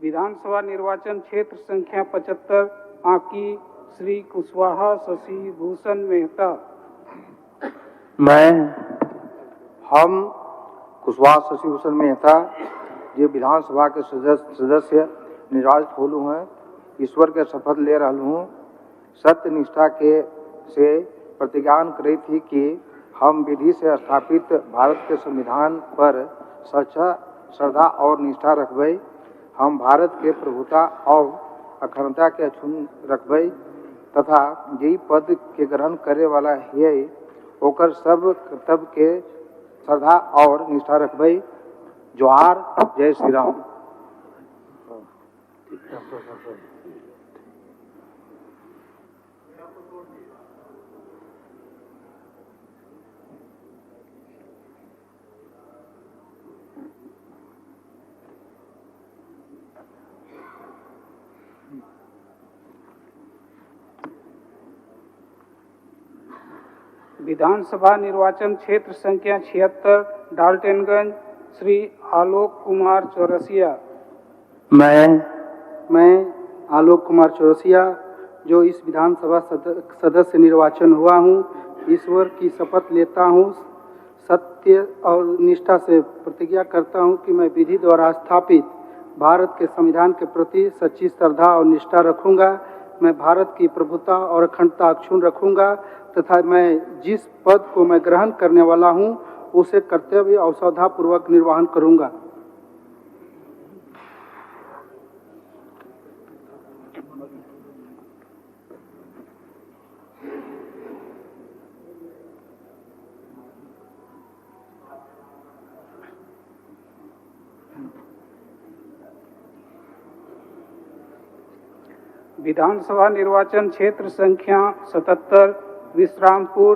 विधानसभा निर्वाचन क्षेत्र संख्या 75 आंकी श्री कुशवाहा शशि भूषण मेहता। हम कुशवाहा शशि भूषण मेहता जो विधानसभा के सदस्य निर्वाचित होलू हैं, ईश्वर के शपथ ले रहा हूँ, सत्य निष्ठा के से प्रतिज्ञान करी थी कि हम विधि से स्थापित भारत के संविधान पर सच्चा श्रद्धा और निष्ठा रखबै। हम भारत के प्रभुता और अखंडता के अक्षुण्ण रखबै तथा यही पद के ग्रहण करे वाला है ओकर सब कर्तव्य के श्रद्धा और निष्ठा रखबै। जोहार, जय श्री राम। विधानसभा निर्वाचन क्षेत्र संख्या 76 डाल्टनगंज श्री आलोक कुमार चौरसिया। मैं आलोक कुमार चौरसिया जो इस विधानसभा सदस्य निर्वाचन हुआ हूँ, ईश्वर की शपथ लेता हूँ, सत्य और निष्ठा से प्रतिज्ञा करता हूँ कि मैं विधि द्वारा स्थापित भारत के संविधान के प्रति सच्ची श्रद्धा और निष्ठा रखूंगा। मैं भारत की प्रभुता और अखंडता अक्षुण्ण रखूंगा तथा मैं जिस पद को मैं ग्रहण करने वाला हूँ उसे कर्तव्य और श्रद्धापूर्वक निर्वहन करूंगा। विधानसभा निर्वाचन क्षेत्र संख्या 77 विश्रामपुर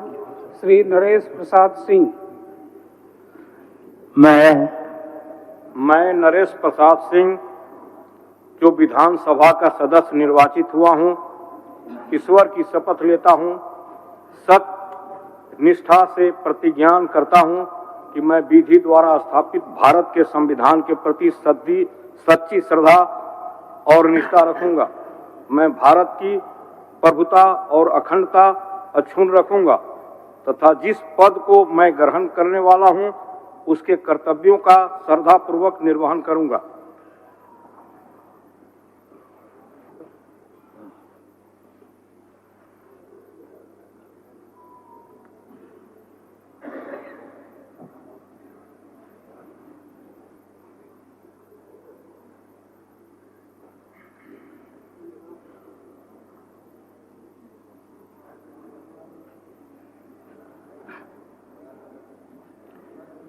श्री नरेश प्रसाद सिंह। मैं नरेश प्रसाद सिंह जो विधानसभा का सदस्य निर्वाचित हुआ हूँ, ईश्वर की शपथ लेता हूँ, सत्य निष्ठा से प्रतिज्ञान करता हूँ कि मैं विधि द्वारा स्थापित भारत के संविधान के प्रति सच्ची श्रद्धा और निष्ठा रखूंगा। मैं भारत की प्रभुता और अखंडता अक्षुण्ण रखूंगा तथा जिस पद को मैं ग्रहण करने वाला हूं उसके कर्तव्यों का श्रद्धापूर्वक निर्वहन करूंगा।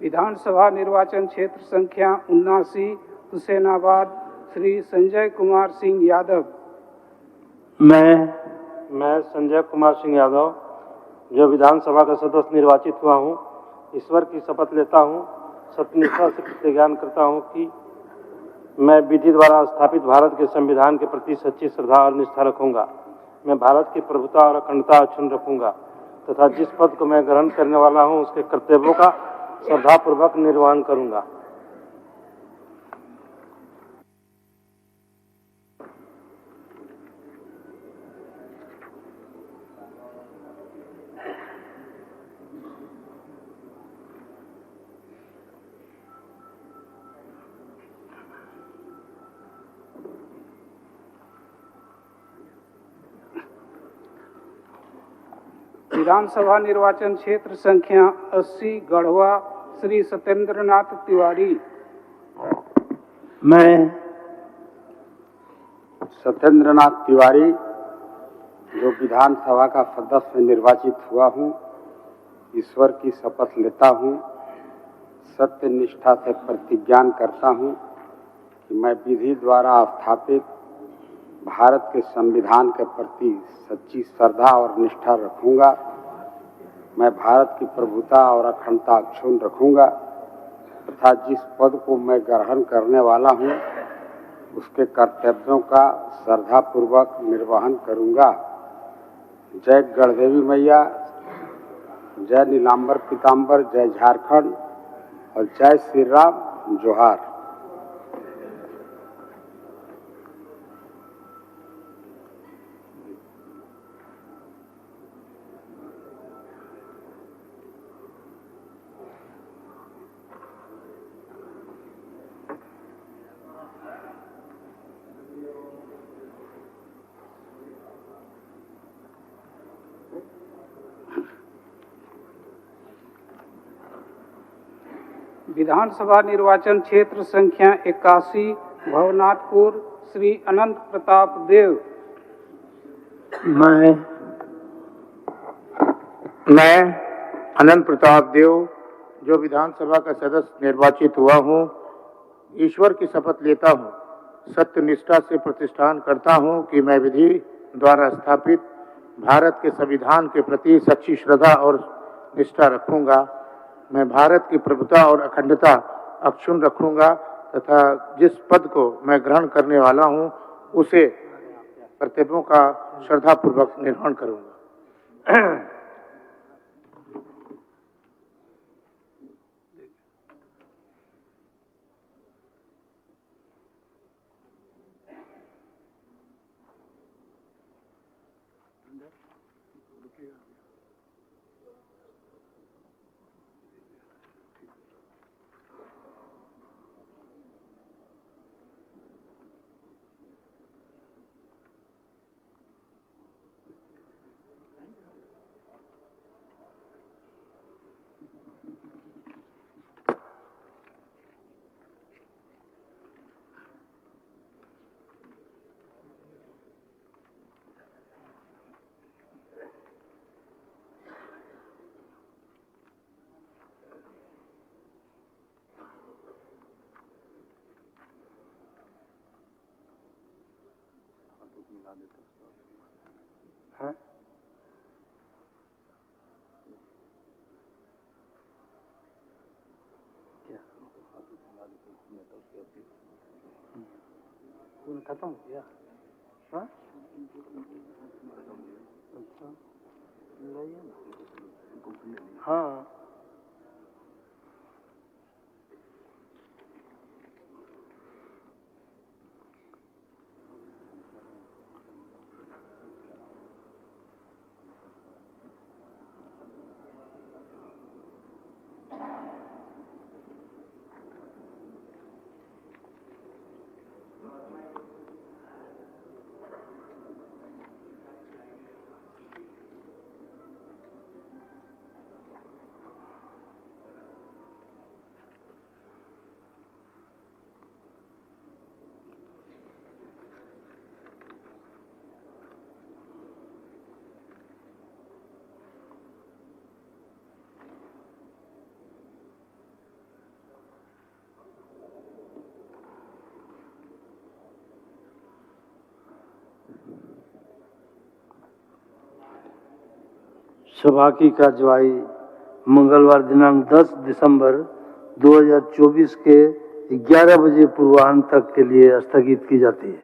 विधानसभा निर्वाचन क्षेत्र संख्या 79 हुसैनाबाद श्री संजय कुमार सिंह यादव। मैं संजय कुमार सिंह यादव जो विधानसभा का सदस्य निर्वाचित हुआ हूँ, ईश्वर की शपथ लेता हूँ, सत्यनिष्ठा से प्रतिज्ञान करता हूँ कि मैं विधि द्वारा स्थापित भारत के संविधान के प्रति सच्ची श्रद्धा और निष्ठा रखूंगा। मैं भारत की प्रभुता और अखंडता अक्षुण्ण रखूंगा तथा जिस पद को मैं ग्रहण करने वाला हूं उसके कर्तव्यों का श्रद्धापूर्वक निर्वहन करूंगा। विधानसभा निर्वाचन क्षेत्र संख्या 80 गढ़वा श्री सत्येंद्रनाथ तिवारी। मैं सत्येंद्रनाथ तिवारी जो विधानसभा का सदस्य निर्वाचित हुआ हूँ, ईश्वर की शपथ लेता हूँ, सत्य निष्ठा से प्रतिज्ञान करता हूँ कि मैं विधि द्वारा स्थापित भारत के संविधान के प्रति सच्ची श्रद्धा और निष्ठा रखूंगा। मैं भारत की प्रभुता और अखंडता अक्षुण्ण रखूंगा तथा जिस पद को मैं ग्रहण करने वाला हूं उसके कर्तव्यों का श्रद्धापूर्वक निर्वहन करूंगा। जय गढ़देवी मैया, जय नीलांबर पीताम्बर, जय झारखंड और जय श्री राम। जोहार। विधानसभा निर्वाचन क्षेत्र संख्या 81 भवनाथपुर श्री अनंत प्रताप देव। मैं अनंत प्रताप देव जो विधानसभा का सदस्य निर्वाचित हुआ हूँ, ईश्वर की शपथ लेता हूँ, सत्य निष्ठा से प्रतिष्ठान करता हूँ कि मैं विधि द्वारा स्थापित भारत के संविधान के प्रति सच्ची श्रद्धा और निष्ठा रखूंगा। मैं भारत की प्रभुता और अखंडता अक्षुण्ण रखूंगा तथा जिस पद को मैं ग्रहण करने वाला हूं उसे कर्तव्यों का श्रद्धापूर्वक निर्वहन करूंगा। खत्म हो गया। हाँ? हाँ सभा की कार्यवाही मंगलवार दिनांक 10 दिसंबर 2024 के 11 बजे पूर्वाह्न तक के लिए स्थगित की जाती है।